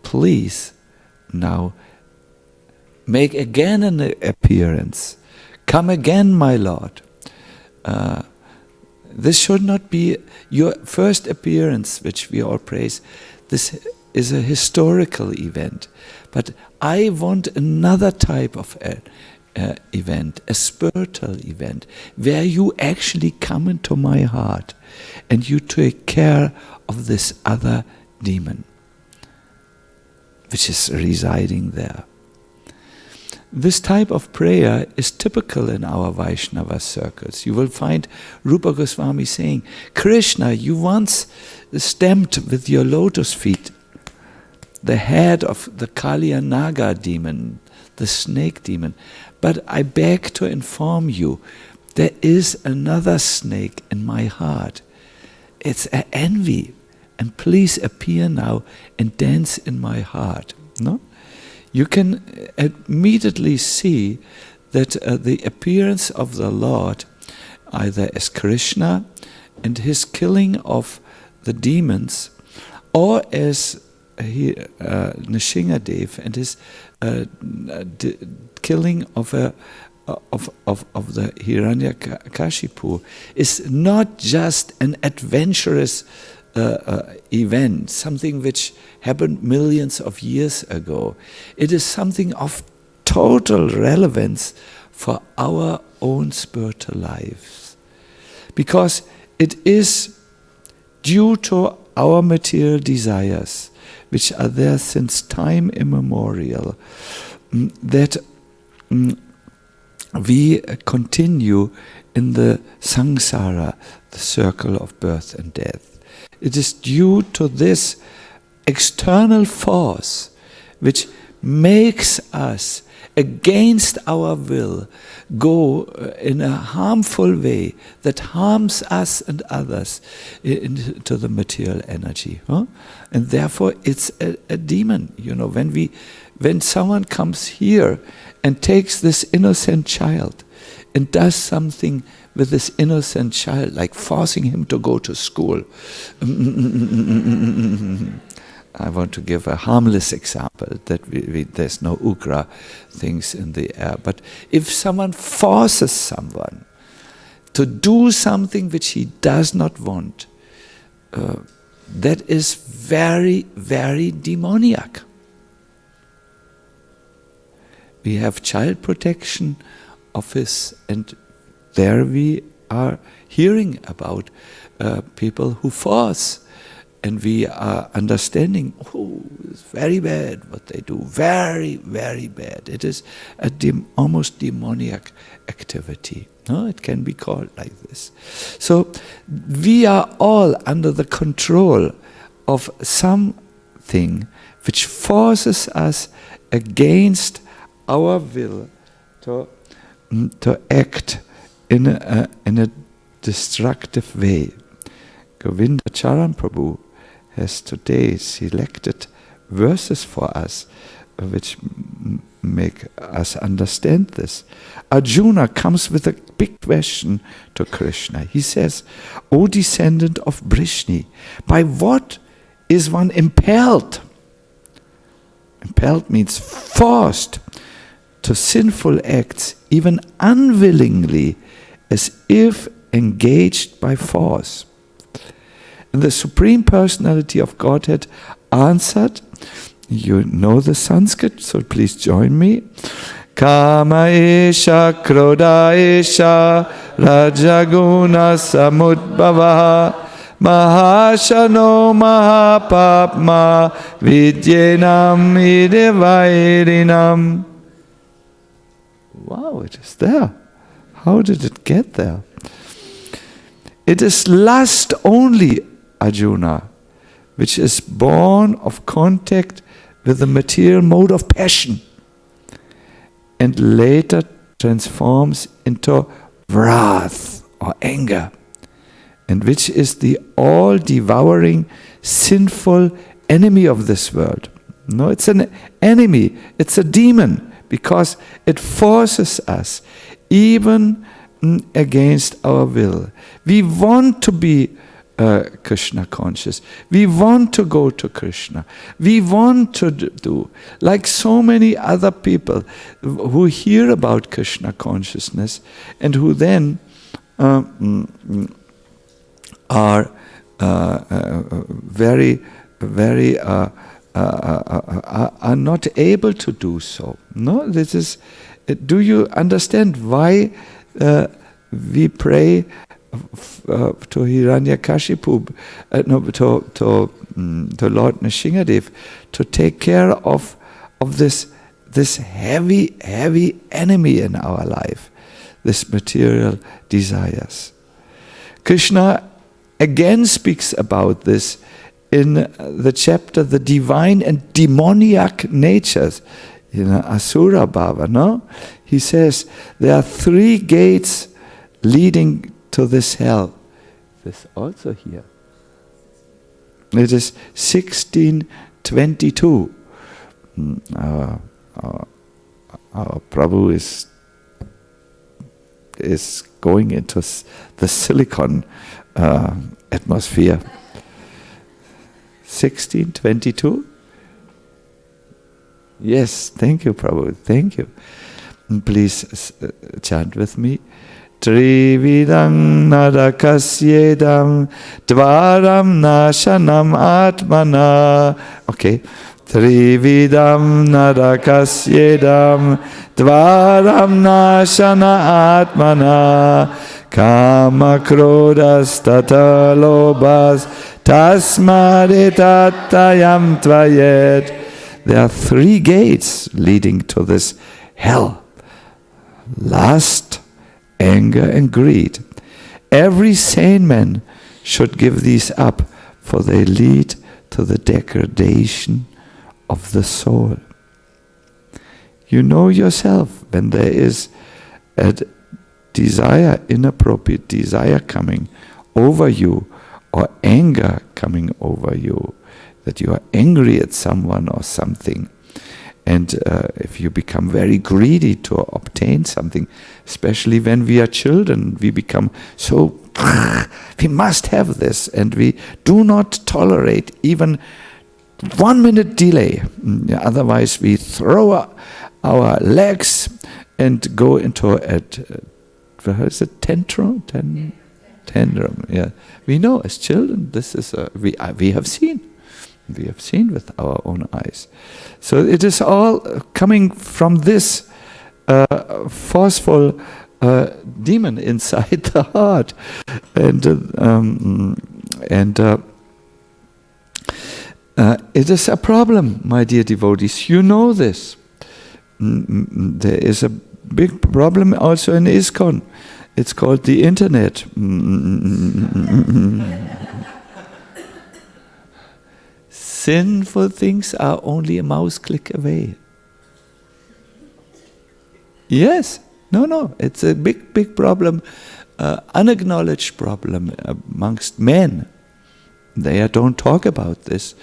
Please now make again an appearance. Come again, my Lord. This should not be your first appearance, which we all praise. This is a historical event. But I want another type of event, a spiritual event, where you actually come into my heart and you take care of this other demon, which is residing there. This type of prayer is typical in our Vaishnava circles. You will find Rupa Goswami saying, Krishna, you once stamped with your lotus feet the head of the Kalya Naga demon, the snake demon. But I beg to inform you, there is another snake in my heart. It's an envy. And please appear now and dance in my heart. No? You can immediately see that the appearance of the Lord, either as Krishna and his killing of the demons, or as Nrsingadev and his killing of the Hiranyakashipu, is not just an adventurous event, something which happened millions of years ago. It is something of total relevance for our own spiritual lives. Because it is due to our material desires, which are there since time immemorial, that we continue in the samsara, the circle of birth and death. It is due to this external force which makes us, against our will, go in a harmful way that harms us and others into the material energy. And therefore it's a demon. You know, when we when someone comes here and takes this innocent child and does something with this innocent child, like forcing him to go to school. I want to give a harmless example, that there's no ugra things in the air. But if someone forces someone to do something which he does not want, that is very, very demoniac. We have child protection office, and there we are hearing about people who force, and we are understanding, oh, it's very bad what they do, very, very bad. It is a almost demoniac activity. No, it can be called like this. So we are all under the control of something which forces us against our will to act in a destructive way. Govinda Charan Prabhu has today selected verses for us which make us understand this. Arjuna comes with a big question to Krishna. He says, O descendant of Brishni, by what is one impelled? Impelled means forced to sinful acts, even unwillingly, as if engaged by force. And the Supreme Personality of Godhead answered, you know the Sanskrit, so please join me. Kama esha krodha esha rajaguna samudbhava mahashano mahapapma vidyenam idevairinam. Wow, it is there. How did it get there? It is lust only, Arjuna, which is born of contact with the material mode of passion and later transforms into wrath or anger, and which is the all-devouring sinful enemy of this world. No, it's an enemy, it's a demon, because it forces us even against our will. We want to be Krishna conscious. We want to go to Krishna. We want to do, like so many other people who hear about Krishna consciousness and who then are very, very are not able to do so. No, this is. Do you understand why we pray to Hiranyakashipu, to Lord Nrsingadev, to take care of this heavy enemy in our life, this material desires? Krishna again speaks about this in the chapter, the divine and demoniac natures, Asura Bhava, no? He says, there are 3 gates leading to this hell. This also here. It is 1622. Our Prabhu is going into the silicon atmosphere. 1622? Yes, thank you, Prabhu, thank you. Please chant with me. Trividam narakasjedam dvaram nashanam atmana. Okay. Trividam narakasjedam dvaram nashana atmana kama krodas tata lobas tasmaditatayam tvayet. There are 3 gates leading to this hell. Lust, anger and greed. Every sane man should give these up, for they lead to the degradation of the soul. You know yourself when there is a desire, inappropriate desire coming over you, or anger coming over you, that you are angry at someone or something, And if you become very greedy to obtain something, especially when we are children, we become so, we must have this, and we do not tolerate even 1 minute delay. Otherwise we throw our legs and go into a tantrum. Tantrum. Yeah, we know as children. This is we have seen with our own eyes. So it is all coming from this forceful demon inside the heart, and it is a problem, my dear devotees. You know this. There is a big problem also in ISKCON. It's called the internet. Sinful things are only a mouse click away. Yes, no, it's a big problem, unacknowledged problem amongst men. They don't talk about this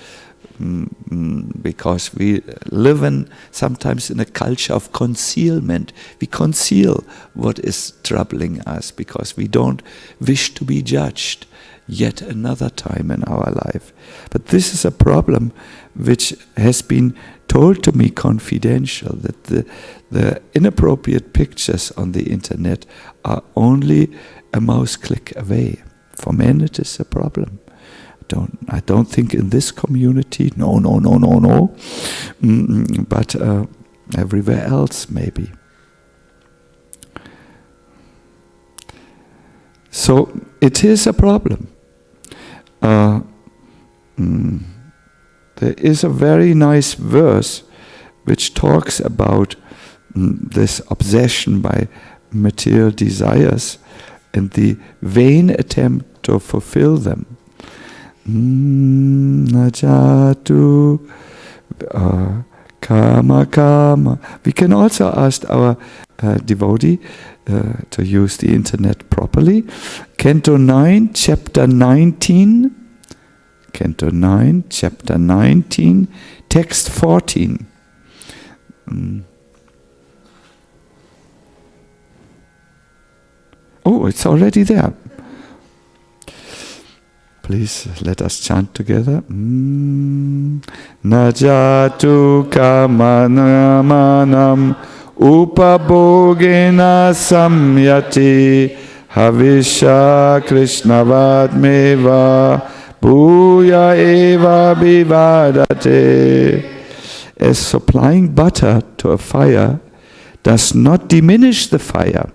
because we live sometimes in a culture of concealment. We conceal what is troubling us because we don't wish to be judged yet another time in our life. But this is a problem which has been told to me confidential, that the inappropriate pictures on the internet are only a mouse click away. For men it is a problem. I don't think in this community, no, but everywhere else maybe. So it is a problem. There is a very nice verse which talks about this obsession by material desires and the vain attempt to fulfill them. Najatu kama. We can also ask our devotee to use the internet properly. Canto 9, chapter 19. Canto 9, chapter 19, text 14. Oh, it's already there. Please let us chant together. Najatu kamanamanam upabhogena samyati havisha krishnavadmeva bhuya eva bivadate. As supplying butter to a fire does not diminish the fire,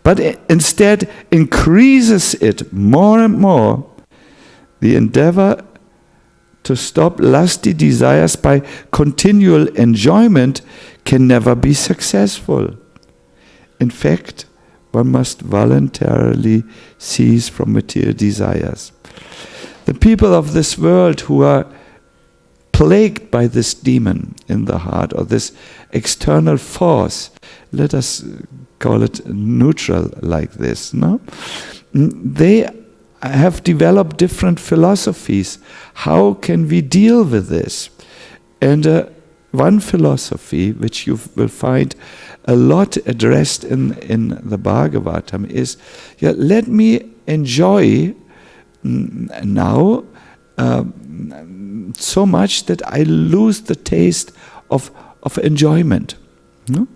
but instead increases it more and more, the endeavor to stop lusty desires by continual enjoyment can never be successful. In fact, one must voluntarily cease from material desires. The people of this world who are plagued by this demon in the heart, or this external force, let us call it neutral like this, no? They have developed different philosophies. How can we deal with this? And one philosophy which you will find a lot addressed in the Bhagavatam is, let me enjoy now so much that I lose the taste of enjoyment. No?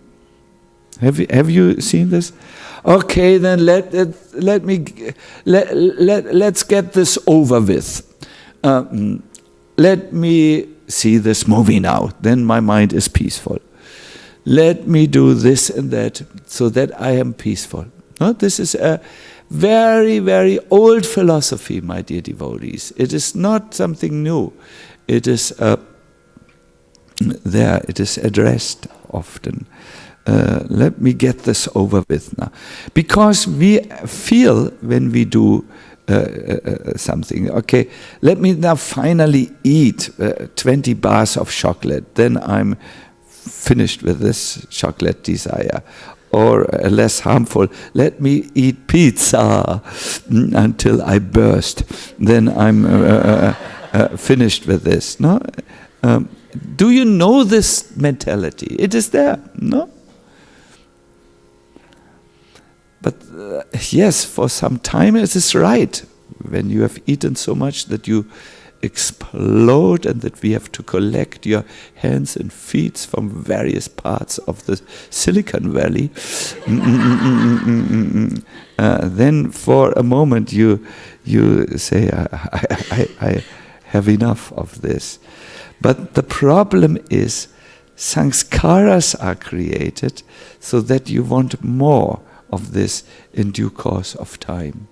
Have you seen this? Okay, then let's get this over with. Let me see this movie now. Then my mind is peaceful. Let me do this and that so that I am peaceful. No? This is a very, very old philosophy, my dear devotees. It is not something new. It is there. It is addressed often. Let me get this over with now. Because we feel when we do something, okay, let me now finally eat 20 bars of chocolate, then I'm finished with this chocolate desire. Or less harmful, let me eat pizza until I burst, then I'm finished with this. No, Do you know this mentality? It is there, no? But yes, for some time it is right. When you have eaten so much that you explode and that we have to collect your hands and feet from various parts of the Silicon Valley, then for a moment you say, I have enough of this. But the problem is sanskaras are created so that you want more of this in due course of time.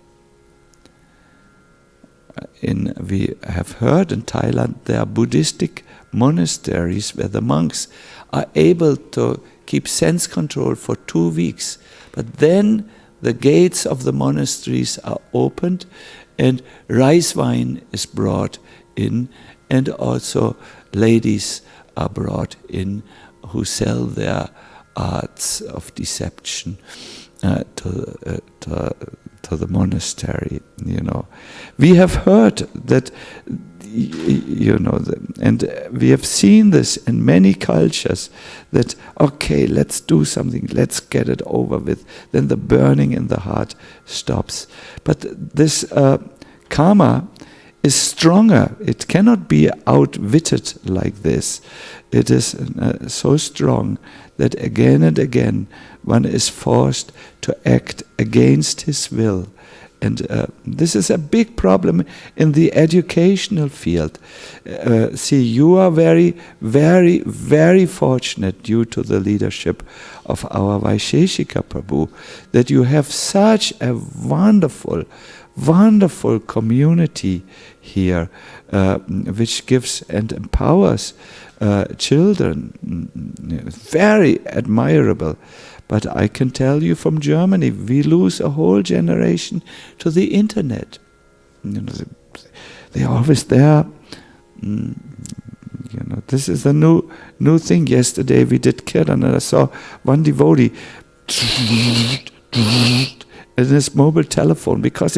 We have heard in Thailand there are Buddhistic monasteries where the monks are able to keep sense control for 2 weeks. But then the gates of the monasteries are opened and rice wine is brought in, and also ladies are brought in who sell their arts of deception to the monastery. We have heard that, and we have seen this in many cultures, that okay, let's do something, let's get it over with. Then the burning in the heart stops. But this karma is stronger. It cannot be outwitted like this. It is so strong that again and again one is forced to act against his will. And this is a big problem in the educational field. See, you are very, very, very fortunate due to the leadership of our Vaisheshika Prabhu that you have such a wonderful, wonderful community here, which gives and empowers children. Very admirable. But I can tell you from Germany, we lose a whole generation to the internet. They're always there. This is a new thing. Yesterday we did Kirtan and I saw one devotee in his mobile telephone because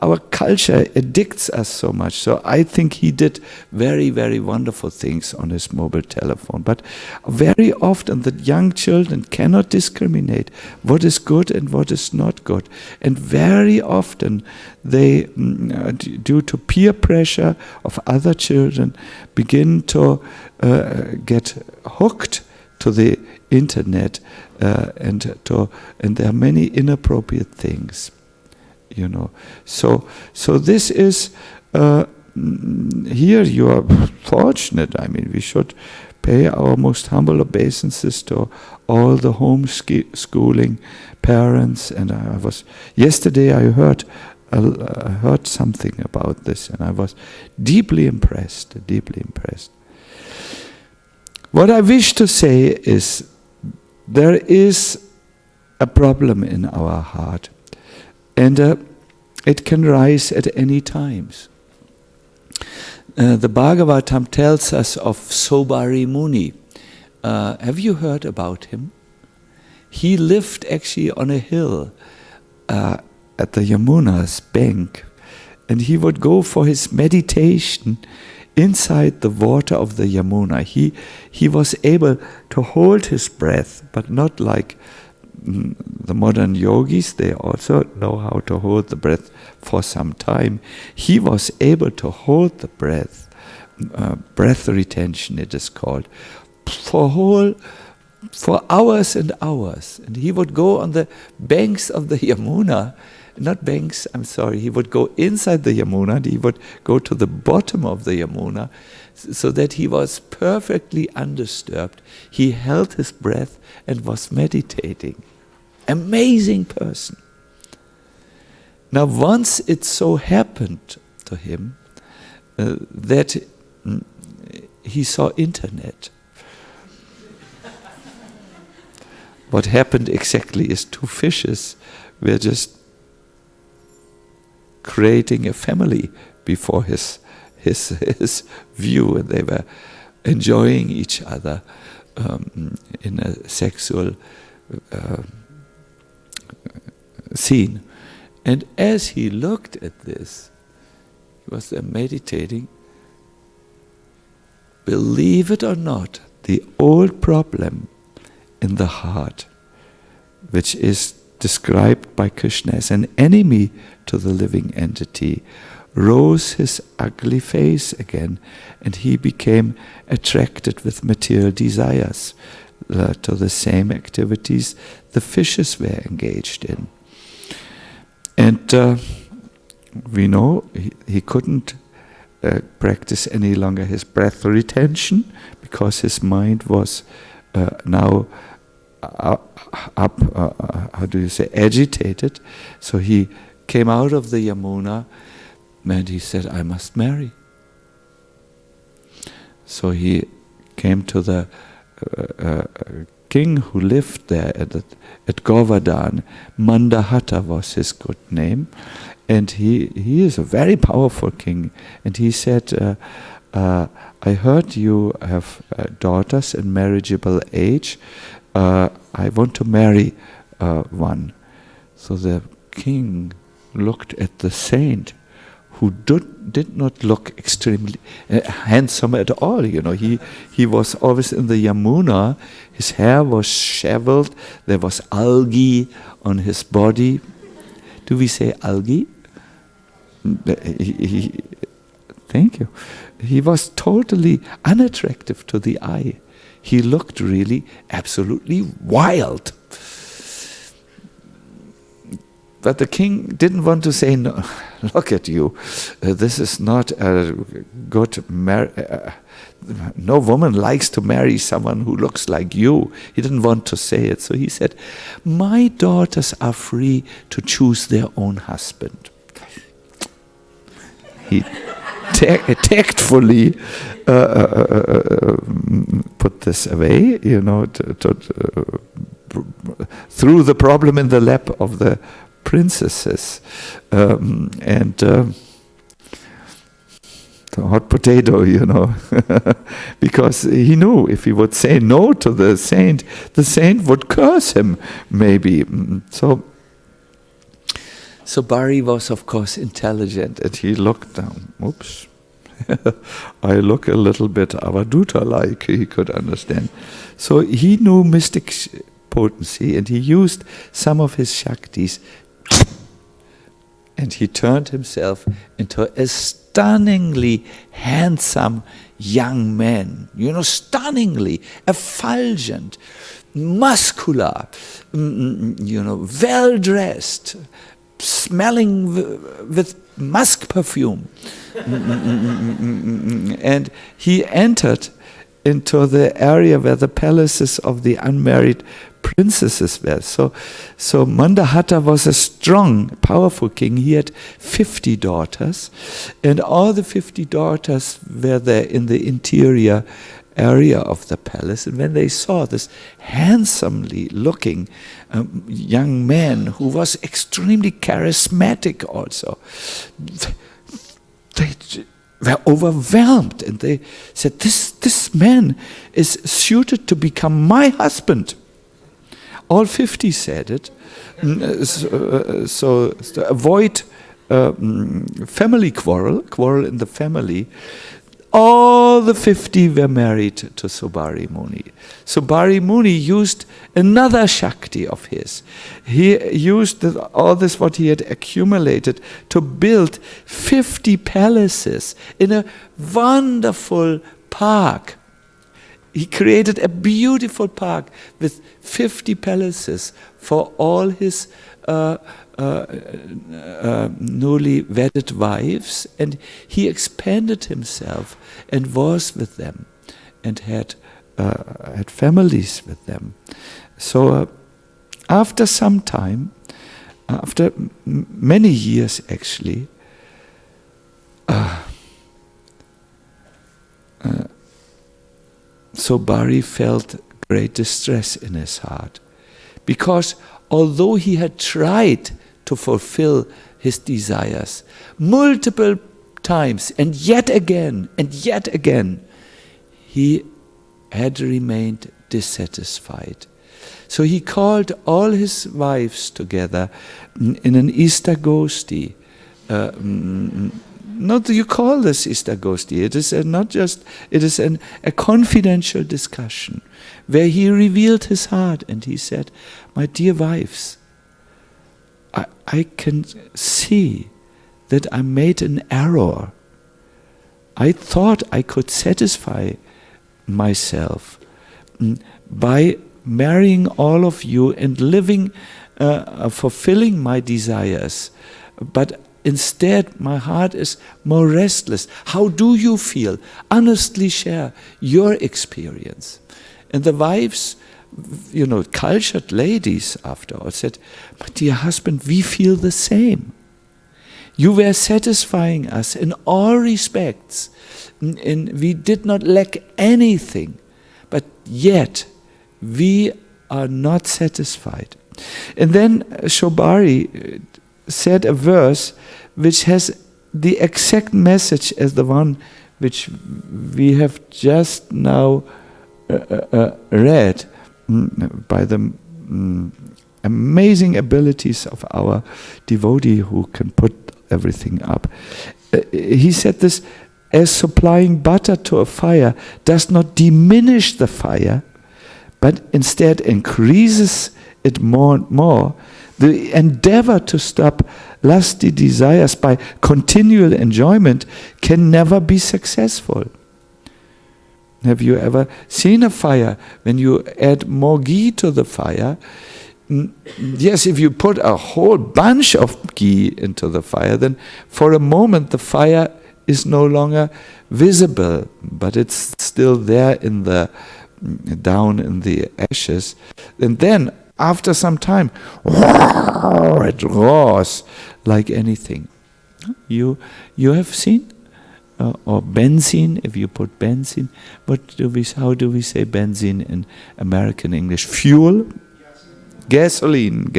our culture addicts us so much. So I think he did very, very wonderful things on his mobile telephone. But very often the young children cannot discriminate what is good and what is not good. And very often they, due to peer pressure of other children, begin to get hooked to the internet, and there are many inappropriate things. So this is here you are fortunate. I mean, we should pay our most humble obeisances to all the homeschooling parents. And yesterday I heard something about this, and I was deeply impressed. What I wish to say is there is a problem in our heart. And it can rise at any times. The Bhagavatam tells us of Sobari Muni. Have you heard about him? He lived actually on a hill at the Yamuna's bank. And he would go for his meditation inside the water of the Yamuna. He was able to hold his breath, but not like the modern yogis. They also know how to hold the breath for some time. He was able to hold the breath, breath retention it is called, for hours and hours. And he would go on the banks of the Yamuna, not banks, I'm sorry, he would go inside the Yamuna, and he would go to the bottom of the Yamuna, so that he was perfectly undisturbed. He held his breath and was meditating. Amazing person. Now once it so happened to him that he saw internet. What happened exactly is two fishes were just creating a family before his view, and they were enjoying each other in a sexual scene. And as he looked at this, he was there meditating, believe it or not, the old problem in the heart, which is described by Krishna as an enemy to the living entity, rose his ugly face again, and he became attracted with material desires to the same activities the fishes were engaged in. And we know he couldn't practice any longer his breath retention, because his mind was now agitated. So he came out of the Yamuna and he said, I must marry. So he came to the king who lived there at Govardhan. Mandahata was his good name. And he is a very powerful king. And he said, I heard you have daughters in marriageable age. I want to marry one. So the king looked at the saint, who did not look extremely handsome at all. You know, he was always in the Yamuna. His hair was shaveled. There was algae on his body. Do we say algae? Thank you. He was totally unattractive to the eye. He looked really absolutely wild. But the king didn't want to say, no, look at you, this is not a good no woman likes to marry someone who looks like you. He didn't want to say it. So he said, my daughters are free to choose their own husband. He tactfully put this away, you know, threw the problem in the lap of the princesses, and the hot potato, you know, because he knew if he would say no to the saint would curse him, maybe. So Bari was, of course, intelligent, and he looked down. Oops, I look a little bit Avaduta-like, he could understand. So he knew mystic potency, and he used some of his Shaktis, and he turned himself into a stunningly handsome young man. You know, stunningly effulgent, muscular, you know, well-dressed, smelling with musk perfume. And he entered into the area where the palaces of the unmarried princesses were. So Mandahata was a strong, powerful king. He had 50 daughters, and all the 50 daughters were there in the interior area of the palace. And when they saw this handsomely looking young man who was extremely charismatic also, they were overwhelmed, and they said, this man is suited to become my husband. All 50 said it. So to avoid family quarrel in the family, all the 50 were married to Subari Muni. Subari Muni used another Shakti of his. He used all this what he had accumulated to build 50 palaces in a wonderful park. He created a beautiful park with 50 palaces for all his newly wedded wives, and he expanded himself and was with them and had families with them. So after some time, after many years actually, so Bari felt great distress in his heart, because although he had tried to fulfill his desires multiple times, and yet again, he had remained dissatisfied. So he called all his wives together in an Istagosti, not you call this ISKCON. It is not just, it is a confidential discussion where he revealed his heart and he said, my dear wives, I can see that I made an error. I thought I could satisfy myself by marrying all of you and living, fulfilling my desires. But instead, my heart is more restless. How do you feel? Honestly share your experience. And the wives, cultured ladies after all said, my dear husband, we feel the same. You were satisfying us in all respects. And we did not lack anything. But yet, we are not satisfied. And then Shobari said a verse which has the exact message as the one which we have just now read by the amazing abilities of our devotee who can put everything up. He said this, as supplying butter to a fire does not diminish the fire, but instead increases it more and more, the endeavor to stop lusty desires by continual enjoyment can never be successful. Have you ever seen a fire when you add more ghee to the fire? Yes, if you put a whole bunch of ghee into the fire, then for a moment the fire is no longer visible, but it's still there down in the ashes. And then after some time, it roars like anything. You have seen? Or benzene, if you put benzene, how do we say benzene in American English? Fuel? Gasoline.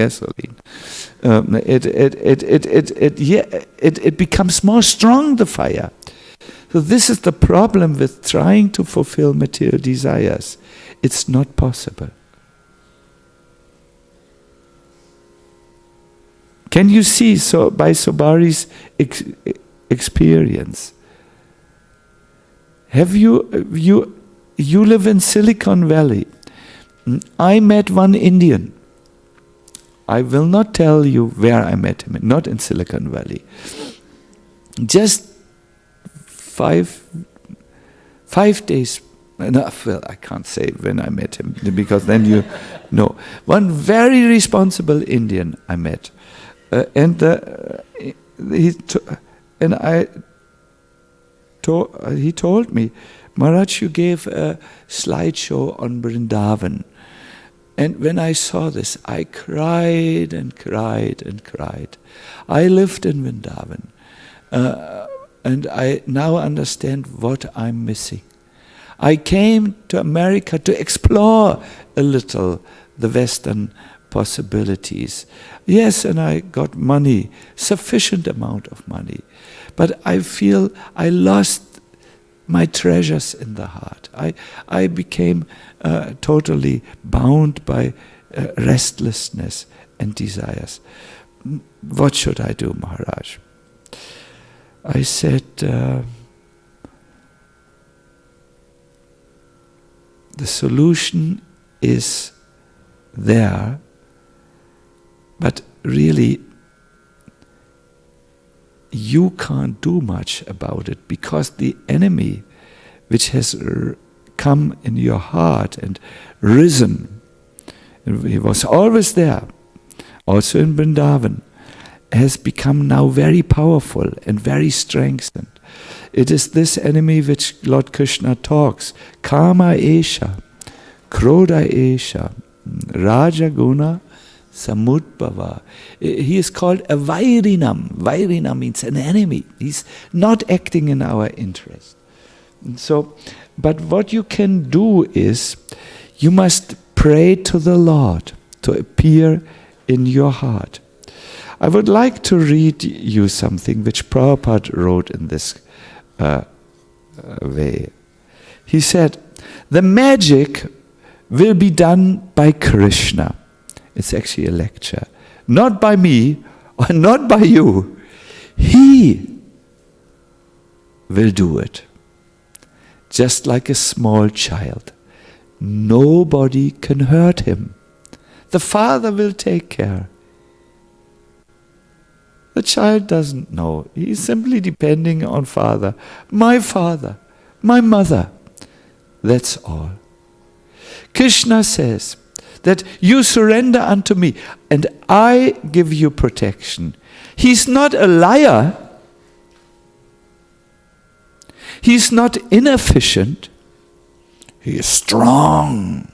It becomes more strong, the fire. So this is the problem with trying to fulfill material desires. It's not possible. Can you see by Sobari's experience? Have you live in Silicon Valley. I met one Indian. I will not tell you where I met him, not in Silicon Valley. Just 5 days. No, well, I can't say when I met him because then you know. One very responsible Indian I met, he told me, Maharaj, you gave a slideshow on Vrindavan. And when I saw this, I cried and cried and cried. I lived in Vrindavan. And I now understand what I'm missing. I came to America to explore a little the Western possibilities. Yes, and I got money, sufficient amount of money. But I feel I lost my treasures in the heart. I became totally bound by restlessness and desires. What should I do, Maharaj? I said, the solution is there, but really you can't do much about it because the enemy which has come in your heart and risen, and he was always there, also in Vrindavan, has become now very powerful and very strengthened. It is this enemy which Lord Krishna talks, Kama Esha, Krodha Esha, Raja Guna, Samudbhava. He is called a Vairinam. Vairinam means an enemy. He's not acting in our interest. So, but what you can do is, you must pray to the Lord to appear in your heart. I would like to read you something which Prabhupada wrote in this way. He said, the magic will be done by Krishna. It's actually a lecture. Not by me, or not by you. He will do it. Just like a small child. Nobody can hurt him. The Father will take care. The child doesn't know. He's simply depending on Father, my mother. That's all. Krishna says that you surrender unto me and I give you protection. He's not a liar. He's not inefficient. He is strong.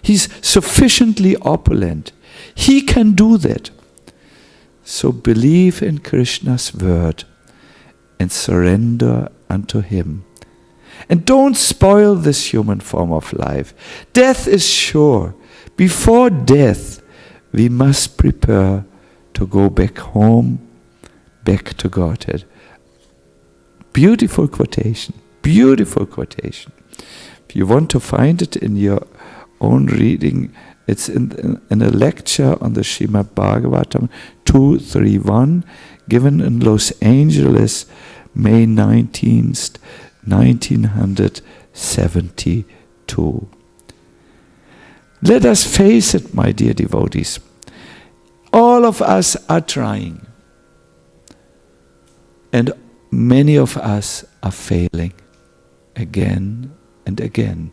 He's sufficiently opulent. He can do that. So believe in Krishna's word and surrender unto him. And don't spoil this human form of life. Death is sure. Before death, we must prepare to go back home, back to Godhead. Beautiful quotation. Beautiful quotation. If you want to find it in your own reading, it's in a lecture on the Srimad Bhagavatam 231, given in Los Angeles, May 19th, 1972. Let us face it, my dear devotees. All of us are trying. And many of us are failing again and again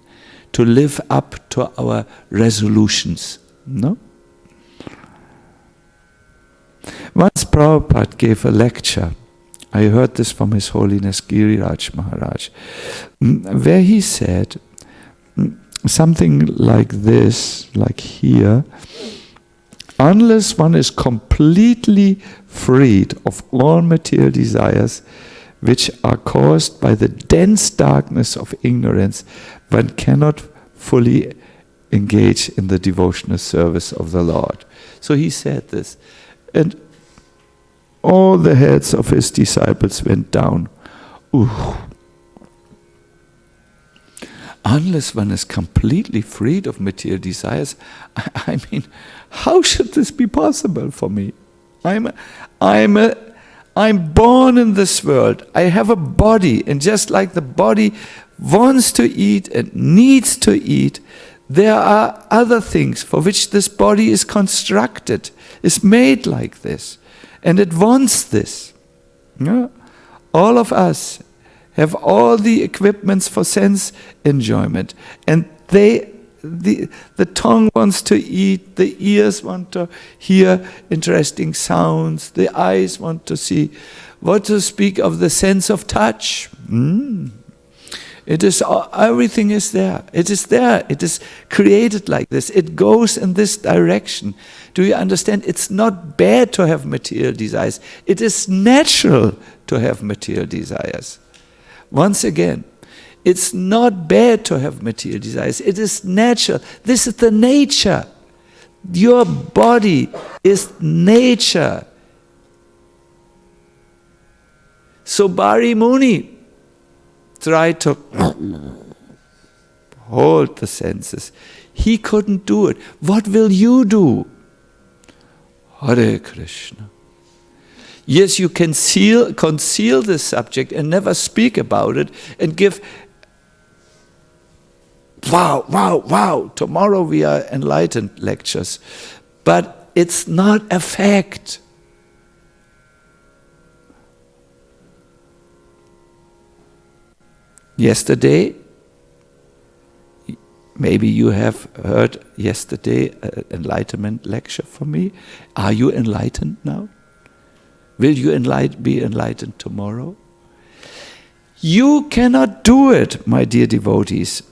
to live up to our resolutions. No? Once Prabhupada gave a lecture, I heard this from His Holiness Giriraj Maharaj, where he said something like this, like here: unless one is completely freed of all material desires which are caused by the dense darkness of ignorance, one cannot fully engage in the devotional service of the Lord. So he said this, and all the heads of his disciples went down. Ooh. Unless one is completely freed of material desires, I mean, how should this be possible for me? I'm born in this world. I have a body, and just like the body wants to eat and needs to eat, there are other things for which this body is constructed, is made like this, and it wants this. Yeah? All of us have all the equipments for sense enjoyment, and the tongue wants to eat, the ears want to hear interesting sounds, the eyes want to see. What to speak of the sense of touch? It is, everything is there. It is there. It is created like this. It goes in this direction. Do you understand? It's not bad to have material desires. It is natural to have material desires. Once again, it's not bad to have material desires. It is natural. This is the nature. Your body is nature. So Bari Muni tried to hold the senses. He couldn't do it. What will you do? Hare Krishna. Yes, you can conceal this subject and never speak about it and give, wow, tomorrow we are enlightened lectures. But it's not a fact. Yesterday, maybe you have heard yesterday an enlightenment lecture from me. Are you enlightened now? Will you be enlightened tomorrow? You cannot do it, my dear devotees.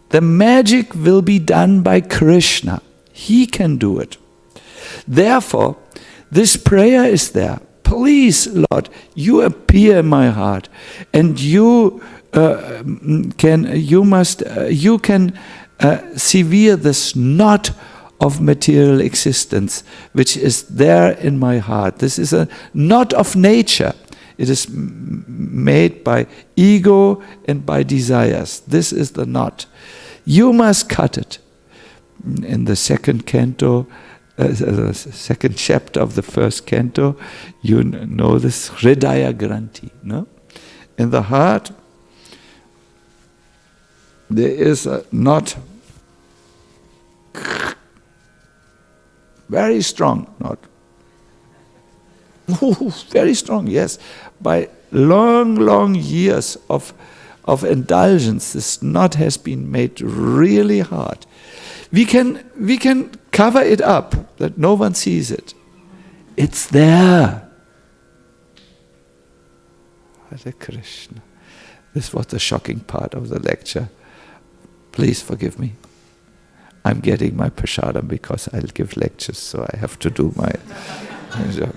The magic will be done by Krishna. He can do it. Therefore, this prayer is there. Please, Lord, you appear in my heart, and you can sever this knot of material existence which is there in my heart. This is a knot of nature. It is made by ego and by desires. This is the knot. You must cut it. In the second canto, the second chapter of the first canto, you know this Hridaya Granthi, no? in the heart, there is a knot, very strong knot. Very strong, yes. By long years of indulgence, this knot has been made really hard. We can cover it up that no one sees it. It's there. Hare Krishna. This was the shocking part of the lecture. Please forgive me. I'm getting my prasadam because I'll give lectures, so I have to do my job.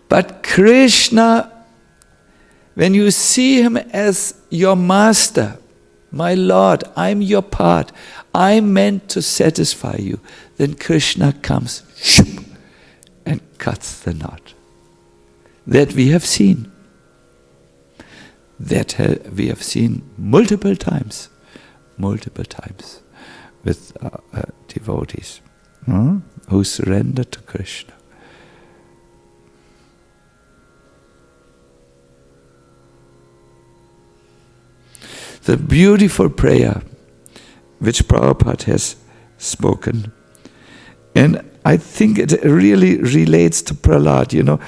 But Krishna, when you see him as your master, my Lord, I'm your part, I'm meant to satisfy you, then Krishna comes and cuts the knot. That we have seen. That we have seen multiple times with devotees who surrender to Krishna. The beautiful prayer which Prabhupada has spoken, and I think it really relates to Prahlad, you know.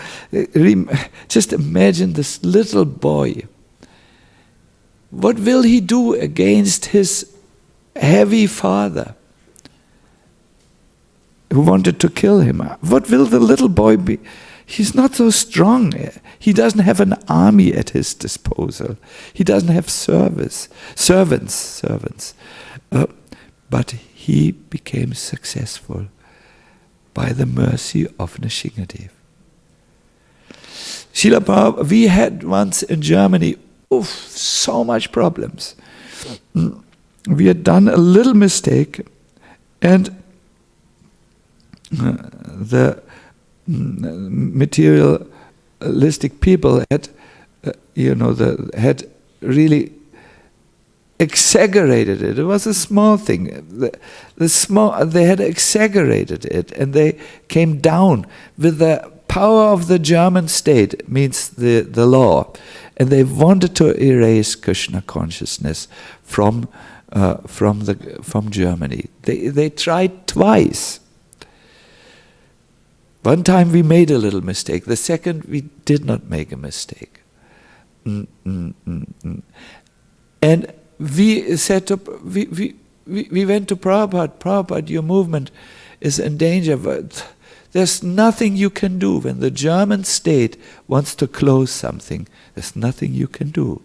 Just imagine this little boy. What will he do against his heavy father who wanted to kill him? What will the little boy be? He's not so strong. He doesn't have an army at his disposal. He doesn't have servants. But he became successful by the mercy of Nrsingadev. Srila Prabhupada, we had once in Germany, so much problems. We had done a little mistake, and the materialistic people had, had really exaggerated it. It was a small thing. They had exaggerated it, and they came down with the power of the German state, means the law, and they wanted to erase Krishna consciousness from Germany. They tried twice. One time we made a little mistake. The second we did not make a mistake. And we said to we went to Prabhupada. Prabhupada, your movement is in danger. But there's nothing you can do when the German state wants to close something. There's nothing you can do.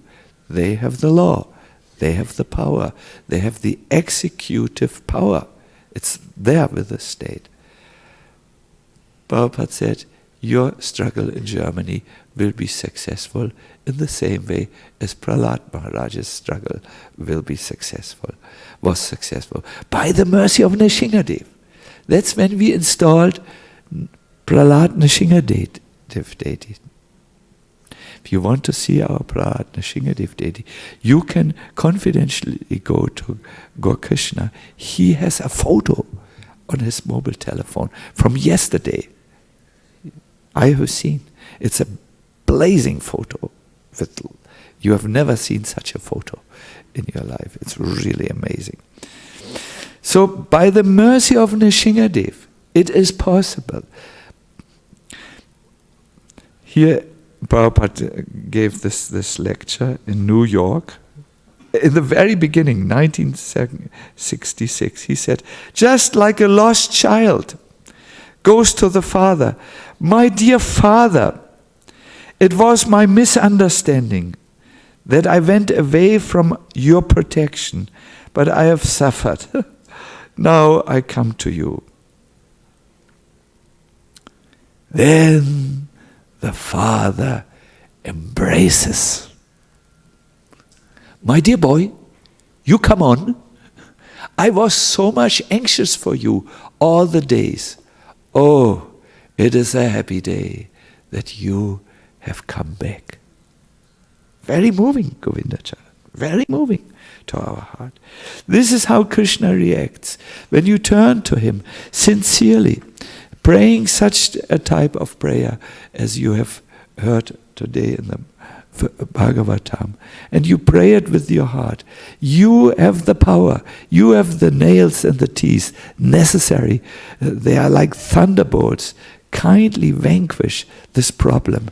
They have the law. They have the power. They have the executive power. It's there with the state. Prabhupada said, your struggle in Germany will be successful in the same way as Prahlad Maharaj's struggle was successful, by the mercy of Nrsingadev. That's when we installed Prahlad Nrsingadev deity. If you want to see our Prahlad Nrsingadev deity, you can confidentially go to Gaur-Krishna. He has a photo on his mobile telephone from yesterday. I have seen. It's a blazing photo. You have never seen such a photo in your life. It's really amazing. So by the mercy of Nrsingadev, it is possible. Here, Prabhupada gave this lecture in New York. In the very beginning, 1966, he said, just like a lost child goes to the father, my dear father, it was my misunderstanding that I went away from your protection, but I have suffered. Now I come to you. Then the father embraces. My dear boy, you come on. I was so much anxious for you all the days. Oh, it is a happy day that you have come back. Very moving, Govindacharya. Very moving to our heart. This is how Krishna reacts. When you turn to him sincerely, Praying such a type of prayer as you have heard today in the Bhagavatam, and you pray it with your heart, you have the power, you have the nails and the teeth necessary. They are like thunderbolts. Kindly vanquish this problem.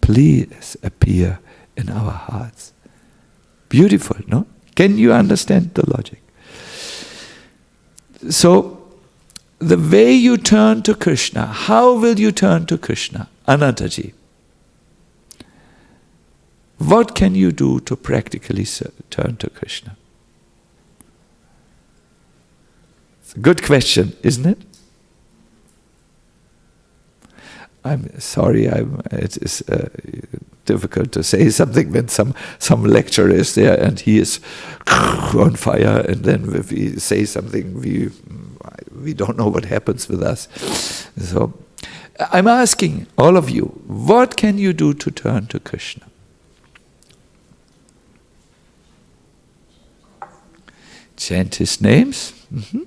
Please appear in our hearts. Beautiful, no? Can you understand the logic? So, the way you turn to Krishna, how will you turn to Krishna? Anantaji. What can you do to practically turn to Krishna? It's a good question, isn't it? I'm sorry, it is difficult to say something when some lecturer is there and he is on fire, and then if we say something, we don't know what happens with us. So I'm asking all of you, what can you do to turn to Krishna? Chant his names. Mm-hmm.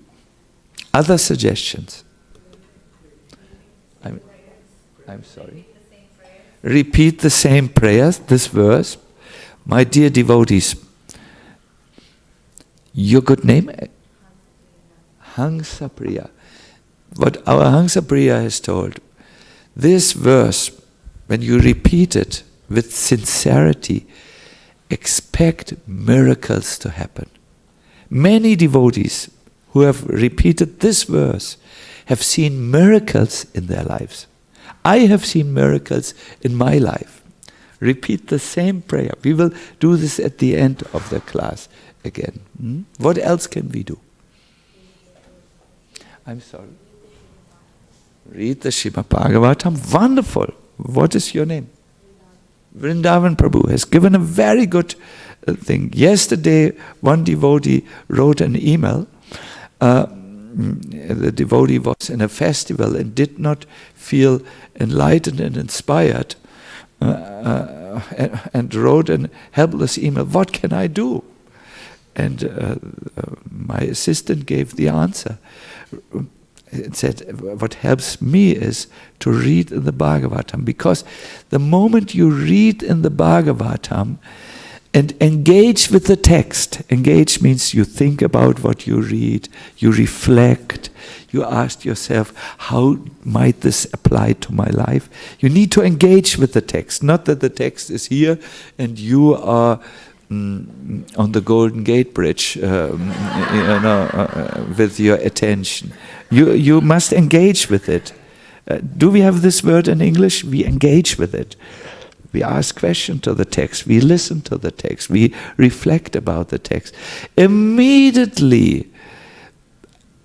Other suggestions? I'm sorry. Repeat the same prayers, this verse. My dear devotees, your good name? Hangsapriya. What our Hangsapriya has told, this verse, when you repeat it with sincerity, expect miracles to happen. Many devotees who have repeated this verse have seen miracles in their lives. I have seen miracles in my life. Repeat the same prayer. We will do this at the end of the class again. What else can we do? I'm sorry. Read the Srimad Bhagavatam. Wonderful. What is your name? Vrindavan Prabhu has given a very good thing. Yesterday, one devotee wrote an email. The devotee was in a festival and did not feel enlightened and inspired, and wrote a helpless email. What can I do? And my assistant gave the answer. It said, what helps me is to read in the Bhagavatam, because the moment you read in the Bhagavatam and engage with the text, engage means you think about what you read, you reflect, you ask yourself, how might this apply to my life? You need to engage with the text, not that the text is here and you are on the Golden Gate Bridge, with your attention. You must engage with it. Do we have this word in English? We engage with it. We ask questions to the text. We listen to the text. We reflect about the text. Immediately,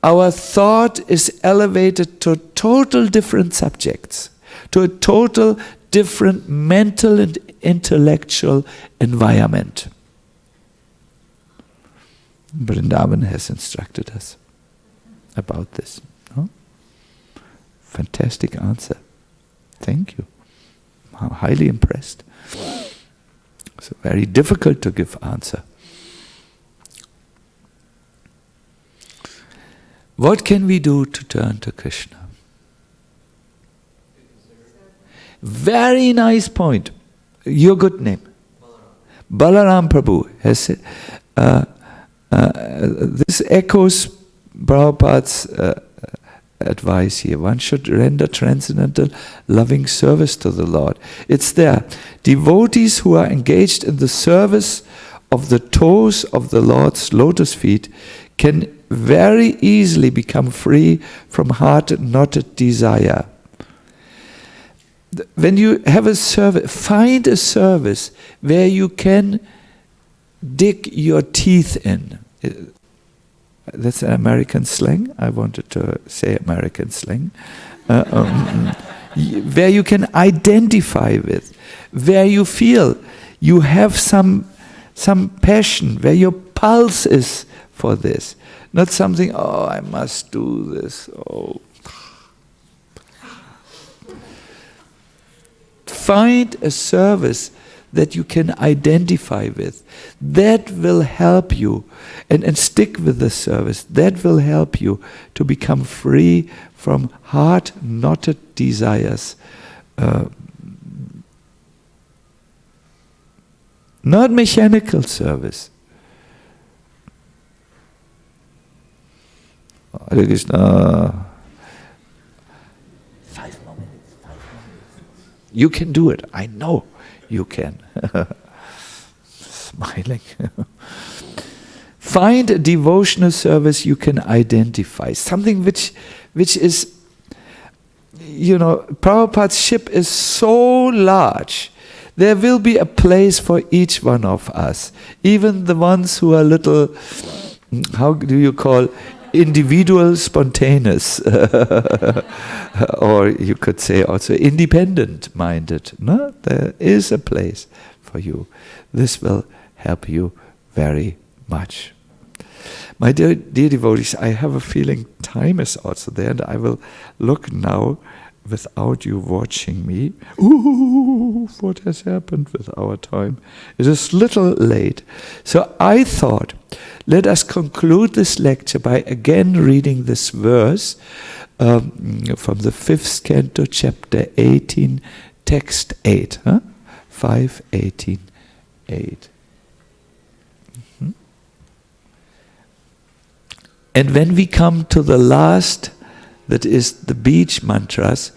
our thought is elevated to total different subjects, to a total different mental and intellectual environment. Vrindavan has instructed us about this. No? Fantastic answer. Thank you. I'm highly impressed. It's very difficult to give answer. What can we do to turn to Krishna? Very nice point. Your good name. Balaram Prabhu has said, this echoes Prabhupada's advice here. One should render transcendental loving service to the Lord. It's there. Devotees who are engaged in the service of the toes of the Lord's lotus feet can very easily become free from heart-knotted desire. When you have a service, find a service where you can dig your teeth in. That's an American slang. I wanted to say American slang. Where you can identify with, where you feel you have some passion, where your pulse is for this. Not something, oh, I must do this. Oh. Find a service that you can identify with. That will help you, and stick with the service. That will help you to become free from hard-knotted desires. Not mechanical service. Hare Krishna. 5 more minutes. You can do it. I know you can. Smiling. Find a devotional service you can identify. Something which is, Prabhupada's ship is so large. There will be a place for each one of us. Even the ones who are little, how do you call, individual spontaneous. Or you could say also independent-minded. No? There is a place for you. This will help you very much. My dear devotees, I have a feeling time is also there, and I will look now without you watching me. Ooh, what has happened with our time? It is little late. So I thought, let us conclude this lecture by again reading this verse from the 5th canto, chapter 18, text 8. 5:18, 8. And when we come to the last, that is the beach mantras,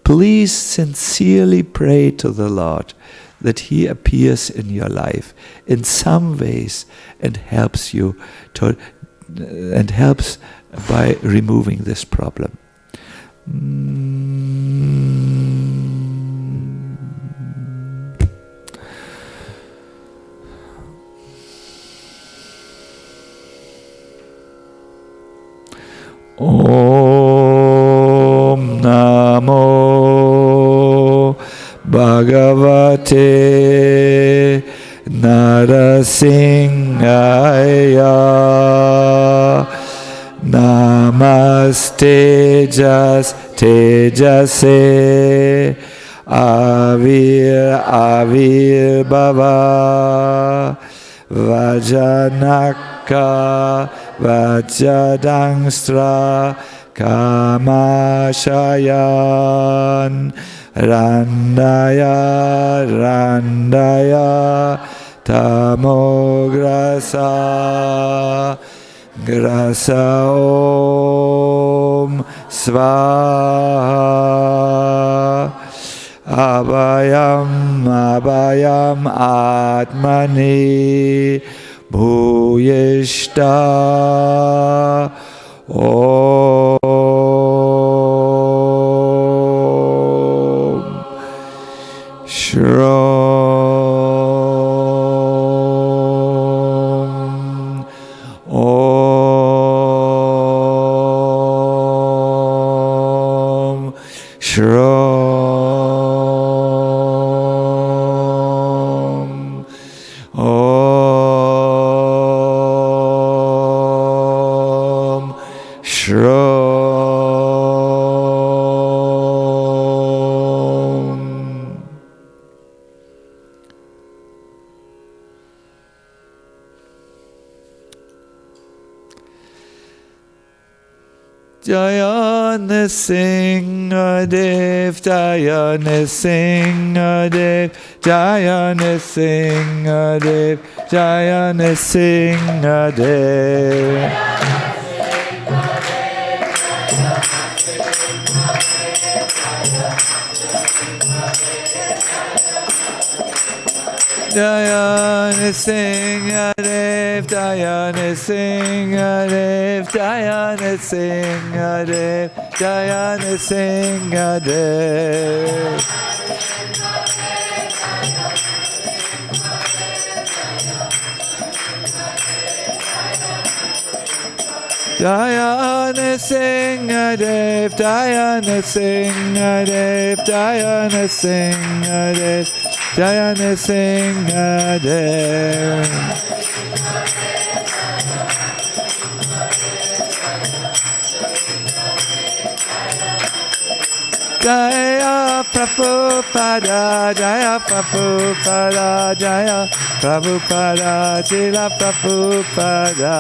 please sincerely pray to the Lord that He appears in your life in some ways and helps you and helps by removing this problem. Om Namo Bhagavate Narasimhaya. Namaste Tejase Avir Bhava Vajanaka Vajadangstra Kamashayan Randaya Tamograsa Grasa Om Svaha Abhayam Atmani Bhuyishta Om Shram Om Shram Om Shram. Jaya Nrsimhadev, Jaya Nrsimhadev, Jaya Nrsimhadev, Jaya Nrsimhadev. Jaya Nrsimhadev, Jaya Nrsimhadev, Jaya Nrsimhadev, Jaya Nrsimhadev. Jaya Nrsimhadev, Jaya Nrsimhadev, Jaya Nrsimhadev, Jaya Nrsimhadev. Jaya Prabhupada, Jaya Prabhupada, Jaya Prabhupada, Srila Prabhupada.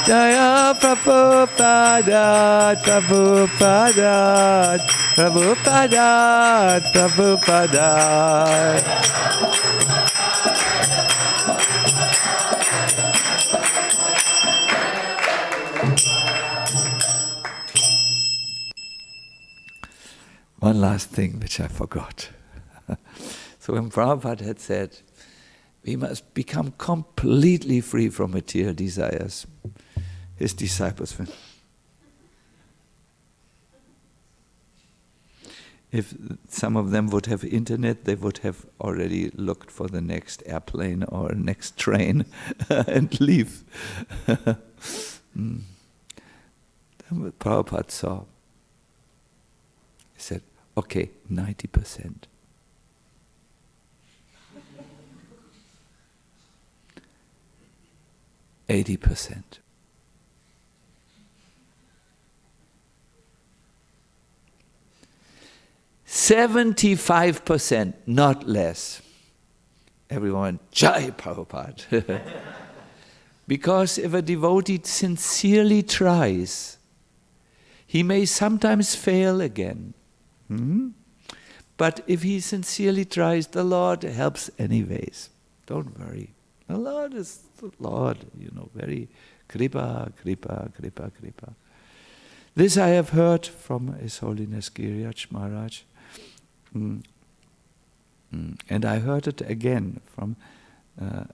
Jaya Prabhupada, Prabhupada, Prabhupada, Prabhupada. One last thing which I forgot. So when Prabhupada had said, we must become completely free from material desires, his disciples went, if some of them would have internet, they would have already looked for the next airplane or next train and leave. Then what Prabhupada saw, he said, okay, 90%. 80%. "75%, not less." Everyone, Jai Prabhupada. Because if a devotee sincerely tries, he may sometimes fail again. But if he sincerely tries, the Lord helps anyways. Don't worry. The Lord is the Lord, very kripa, kripa, kripa, kripa. This I have heard from His Holiness Giriraj Maharaj. And I heard it again from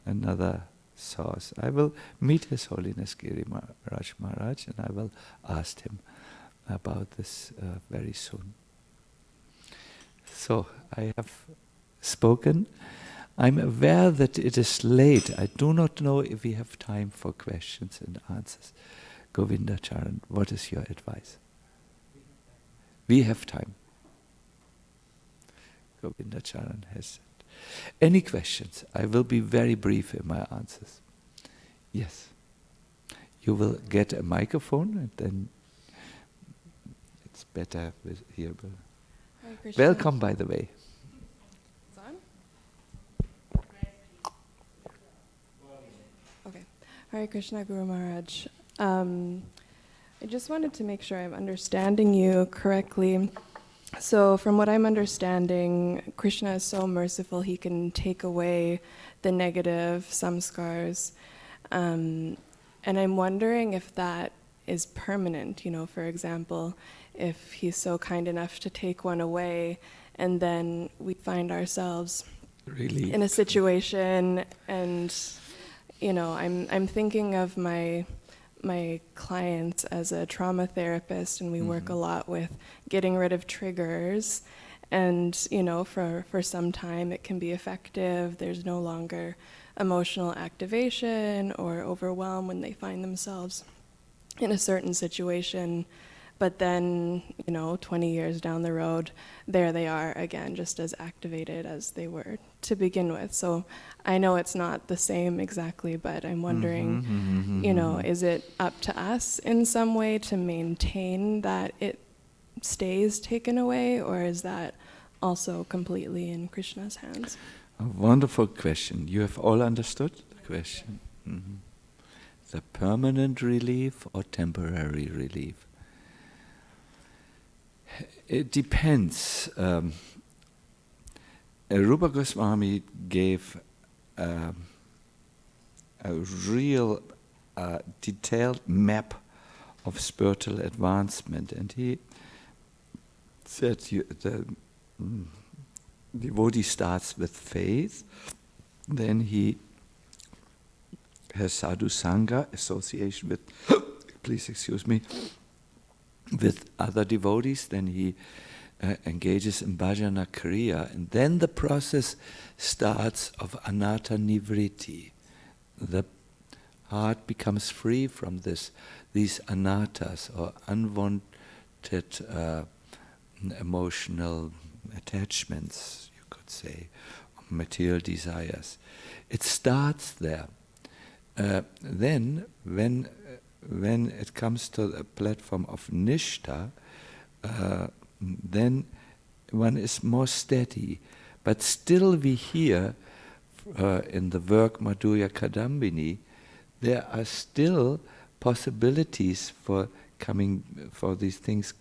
another source. I will meet His Holiness Giriraj Maharaj and I will ask him about this very soon. So, I have spoken. I'm aware that it is late. I do not know if we have time for questions and answers. Govinda Charan, what is your advice? We have time. Govinda Charan has said. Any questions? I will be very brief in my answers. Yes. You will get a microphone and then it's better here. Welcome, by the way. It's on? Okay. Hare Krishna, Guru Maharaj. I just wanted to make sure I'm understanding you correctly. So from what I'm understanding, Krishna is so merciful, he can take away the negative samskars. And I'm wondering if that is permanent, for example, if he's so kind enough to take one away and then we find ourselves in a situation and, I'm thinking of my clients as a trauma therapist, and we work a lot with getting rid of triggers, and for some time it can be effective. There's no longer emotional activation or overwhelm when they find themselves in a certain situation, but then 20 years down the road, there they are again, just as activated as they were to begin with. So I know it's not the same exactly, but I'm wondering, is it up to us in some way to maintain that it stays taken away, or is that also completely in Krishna's hands? A wonderful question. You have all understood the question. The permanent relief or temporary relief? It depends. Rupa Goswami gave a real detailed map of spiritual advancement, and he said the devotee starts with faith, then he has sadhu sangha, association with, please excuse me, with other devotees, then he engages in bhajana kriya, and then the process starts of anatta nivritti. The heart becomes free from these anattas, or unwanted emotional attachments, you could say, material desires. It starts there. then, when it comes to the platform of Nishta, then one is more steady. But still we hear in the work Madhurya Kadambini, there are still possibilities for these things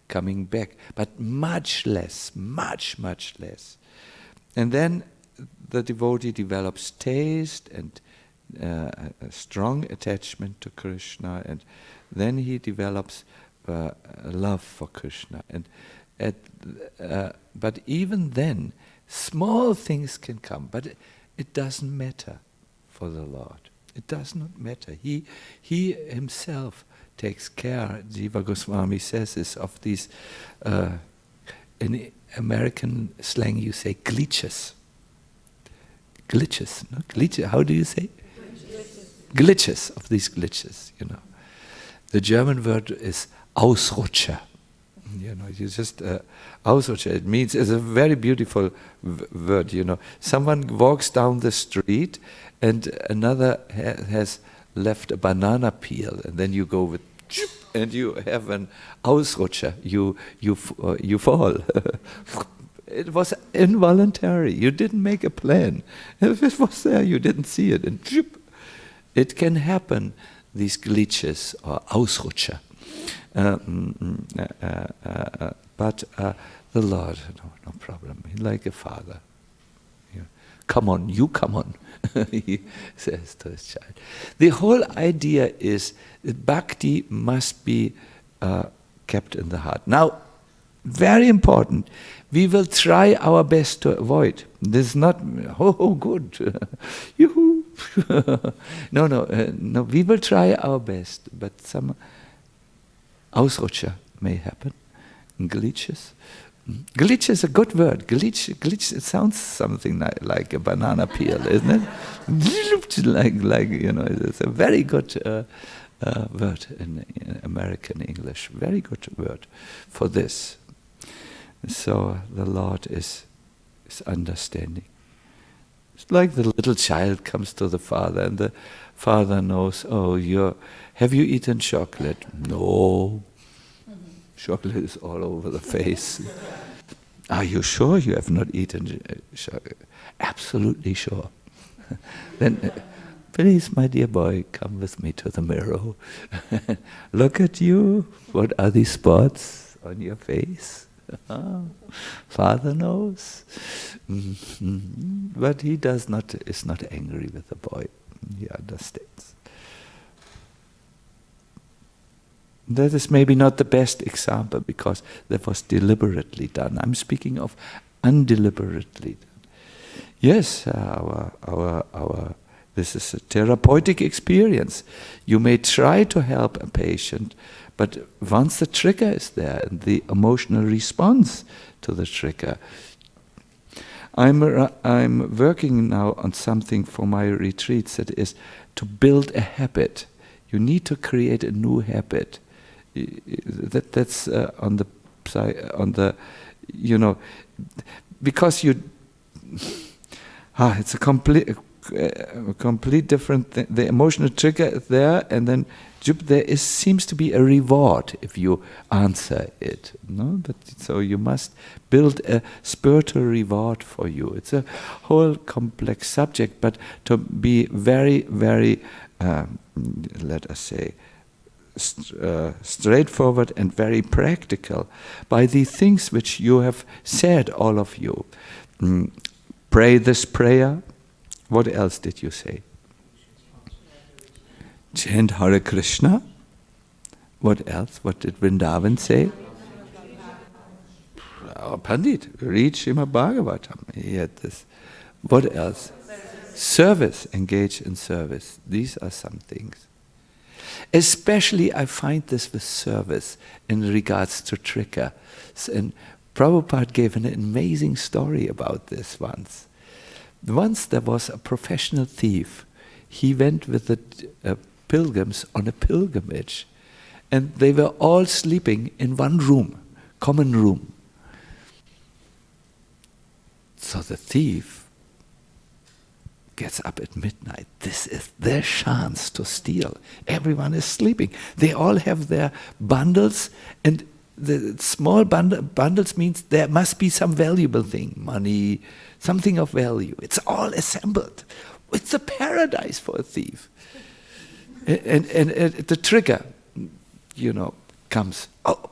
coming back, but much less, much less. And then the devotee develops taste and a strong attachment to Krishna, and then he develops a love for Krishna. And but even then, small things can come, but it doesn't matter for the Lord. It does not matter. He himself takes care. Jiva Goswami says this, of these, in American slang you say glitches. Glitches, no? Glitch, how do you say? Glitches, of these glitches, you know. The German word is Ausrutscher. You know, you just, Ausrutscher, it means, it's a very beautiful word, you know. Someone walks down the street and another has left a banana peel, and then you go with, and you have an Ausrutscher, you fall. It was involuntary, you didn't make a plan. If it was there, you didn't see it, and it can happen, these glitches or Ausrutscher. But the Lord, no problem, like a father. Come on, you come on, he says to his child. The whole idea is that bhakti must be kept in the heart. Now, very important, we will try our best to avoid. This is not, oh good, yoo-hoo. No, we will try our best, but some Ausrutscher may happen, glitches. Glitch is a good word. Glitch, it sounds something like a banana peel, isn't it? like you know, it's a very good word in American English. Very good word for this. So the Lord is understanding. It's like the little child comes to the father, and the father knows, have you eaten chocolate? No. Chocolate is all over the face. Are you sure you have not eaten chocolate? Absolutely sure. Then, please, my dear boy, come with me to the mirror. Look at you. What are these spots on your face? Father knows. But he is not angry with the boy. He understands. That is maybe not the best example, because that was deliberately done. I'm speaking of undeliberately done. Yes, this is a therapeutic experience. You may try to help a patient, but once the trigger is there and the emotional response to the trigger, I'm working now on something for my retreats, that is to build a habit. You need to create a new habit. That's on the because it's a complete different thing. The emotional trigger is there, and then there seems to be a reward if you answer it. No, so you must build a spiritual reward for you. It's a whole complex subject, but to be very, very, let us say, straightforward and very practical by the things which you have said, all of you. Pray this prayer. What else did you say? Chant Hare Krishna. What else? What did Vrindavan say? Pandit, read Srimad Bhagavatam. He had this. What else? Service. Engage in service. These are some things. Especially I find this with service in regards to trigger. And Prabhupada gave an amazing story about this once. Once there was a professional thief. He went with the pilgrims on a pilgrimage, and they were all sleeping in one room, common room. So the thief gets up at midnight. This is their chance to steal. Everyone is sleeping. They all have their bundles, and the small bundles means there must be some valuable thing, money, something of value. It's all assembled. It's a paradise for a thief. And the trigger, comes. Oh.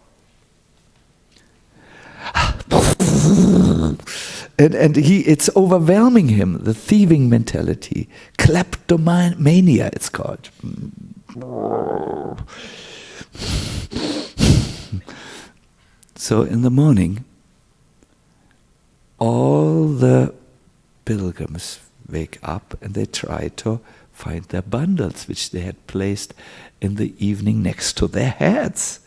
And it's overwhelming him, the thieving mentality. Kleptomania, it's called. So in the morning, all the pilgrims wake up and they try to find their bundles, which they had placed in the evening next to their heads.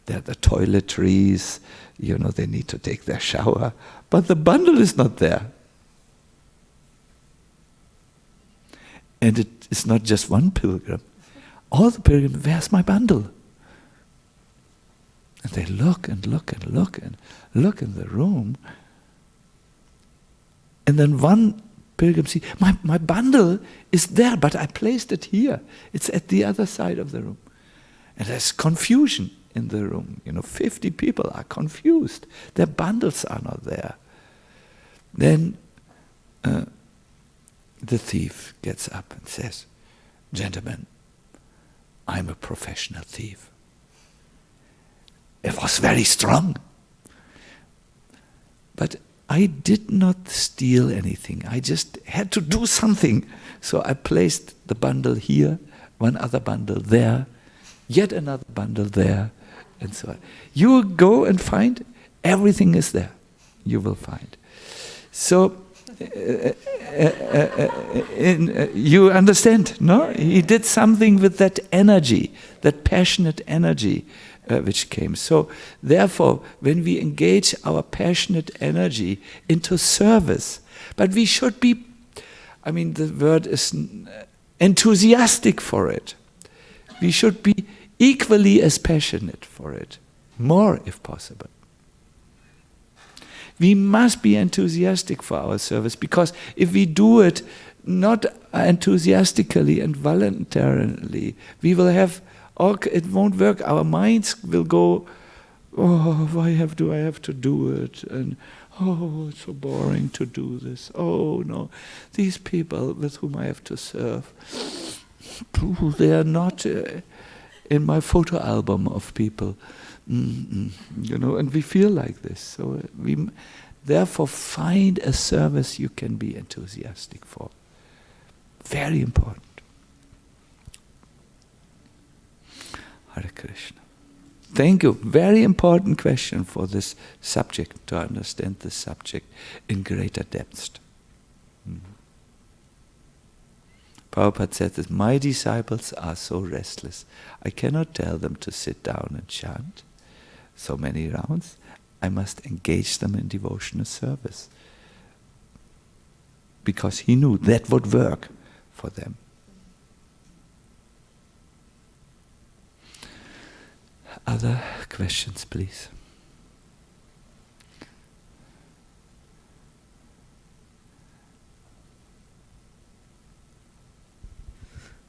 They're the toiletries, they need to take their shower, but the bundle is not there. And it is not just one pilgrim. All the pilgrims, where's my bundle? And they look and look and look and look in the room. And then one pilgrim sees, my bundle is there, but I placed it here. It's at the other side of the room. And there's confusion in the room. 50 people are confused. Their bundles are not there. Then the thief gets up and says, "Gentlemen, I'm a professional thief." It was very strong. But I did not steal anything. I just had to do something. So I placed the bundle here, one other bundle there, yet another bundle there, and so on. You go and find, everything is there. You will find. So, you understand, no? He did something with that energy, that passionate energy which came. So, therefore, when we engage our passionate energy into service, but we should be, the word is enthusiastic for it. We should be equally as passionate for it, more if possible. We must be enthusiastic for our service, because if we do it not enthusiastically and voluntarily, we will have, it won't work. Our minds will go, oh, why do I have to do it? And oh, it's so boring to do this. Oh no, these people with whom I have to serve, they are not in my photo album of people. And we feel like this. So we therefore find a service you can be enthusiastic for. Very important. Hare Krishna. Thank you. Very important question for this subject, to understand this subject in greater depth. Prabhupada said that my disciples are so restless. I cannot tell them to sit down and chant so many rounds. I must engage them in devotional service. Because he knew that would work for them. Other questions, please?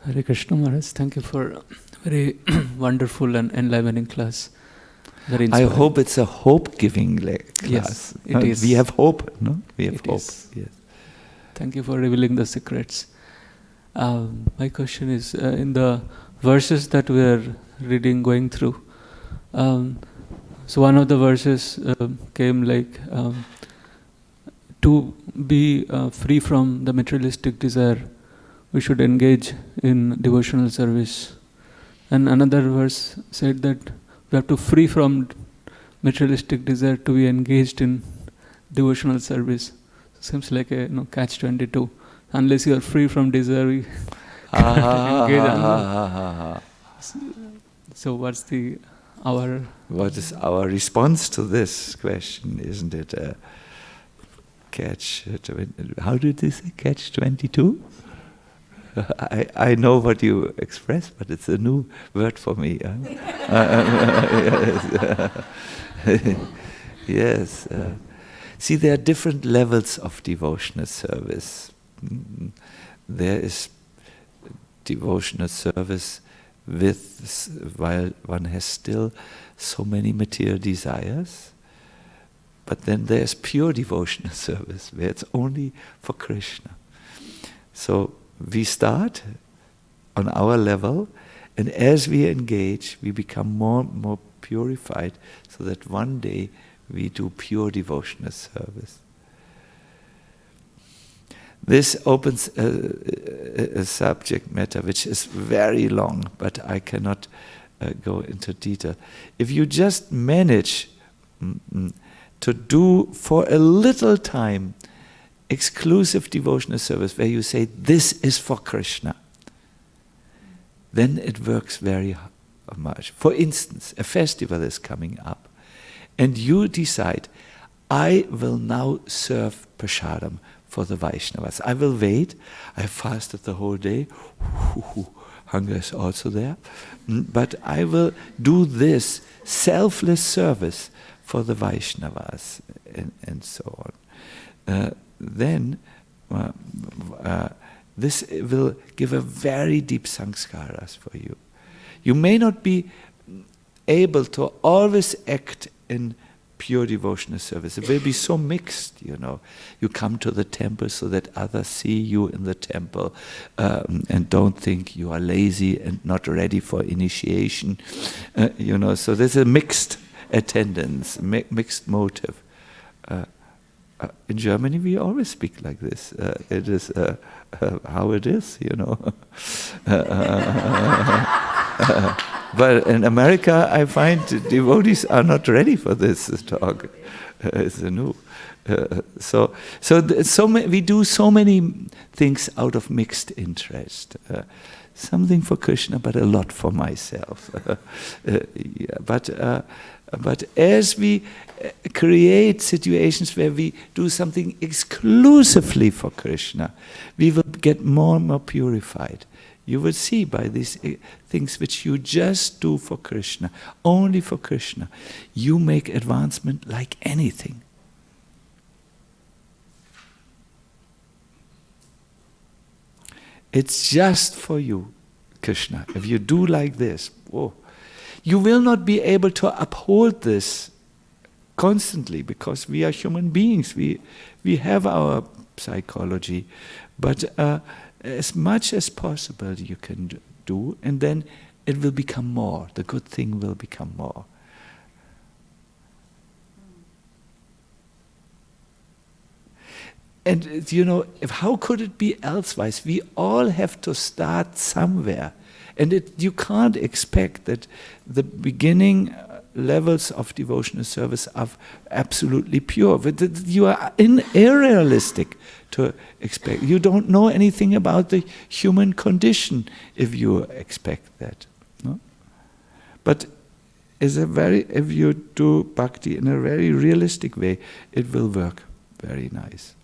Hare Krishna Maharaj, thank you for a very wonderful and enlivening class. Very inspiring. I hope it's a hope-giving class. Yes, it is. We have hope, no? We have hope. Yes. Thank you for revealing the secrets. My question is, in the verses that we are reading, going through, so one of the verses came like, to be free from the materialistic desire, we should engage in devotional service. And another verse said that we have to free from materialistic desire to be engaged in devotional service. Seems like a catch-22. Unless you are free from desire, we can't engage. So what is our response to this question? Isn't it a catch? How did they say catch-22? I know what you express, but it's a new word for me. Yes. See, there are different levels of devotional service. there is devotional service while one has still so many material desires. But then there's pure devotional service where it's only for Krishna. So we start on our level, and as we engage, we become more and more purified, so that one day we do pure devotional service. This opens a subject matter which is very long, but I cannot go into detail. If you just manage to do for a little time exclusive devotional service where you say, this is for Krishna, then it works very much. For instance, a festival is coming up, and you decide, I will now serve prasadam for the Vaishnavas. I will wait. I fasted the whole day. Hunger is also there. But I will do this selfless service for the Vaishnavas, and so on. Then this will give a very deep sanskaras for you. You may not be able to always act in pure devotional service. It will be so mixed, you know. You come to the temple so that others see you in the temple and don't think you are lazy and not ready for initiation. You know, so there's a mixed attendance, mixed motive. In Germany, we always speak like this. It is how it is, you know. But in America, I find devotees are not ready for this talk. It's a new. We do so many things out of mixed interest. Something for Krishna, but a lot for myself. But as we create situations where we do something exclusively for Krishna, we will get more and more purified. You will see by these things which you just do for Krishna, only for Krishna, you make advancement like anything. It's just for you, Krishna. If you do like this, whoa, you will not be able to uphold this constantly, because we are human beings. We have our psychology, but as much as possible you can do, and then it will become more. The good thing will become more. And you know, how could it be elsewise? We all have to start somewhere. And you can't expect that the beginning levels of devotional service are absolutely pure. But you are unrealistic to expect. You don't know anything about the human condition if you expect that. No? But if you do bhakti in a very realistic way, it will work very nice.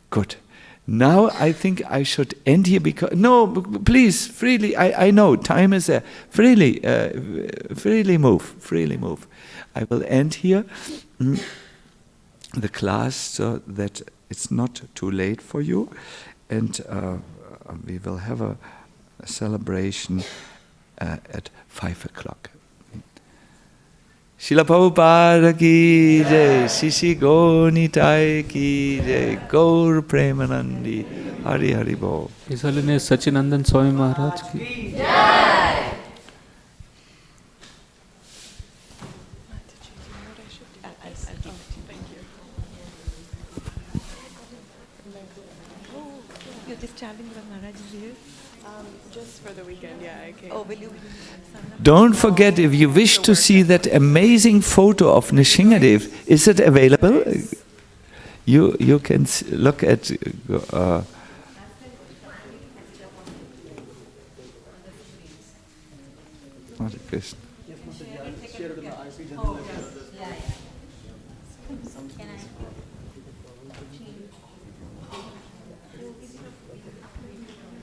Good. Now I think I should end here because... No, please, freely, I know, time is there. Freely move. I will end here the class so that it's not too late for you. And we will have a celebration at 5 o'clock. Srila Prabhupada ki jai, Shishi Gonitai ki jai, Gaur Premanandi, Hari Hari Bol. His Holiness Sachinandan Swami Maharaj ki Jai! You're just chanting when Maharaj is here? Just for the weekend, yeah, I came. Oh, will you? Don't forget, if you wish to see that amazing photo of Nishingadev, is it available? You can look at... Hare Krishna.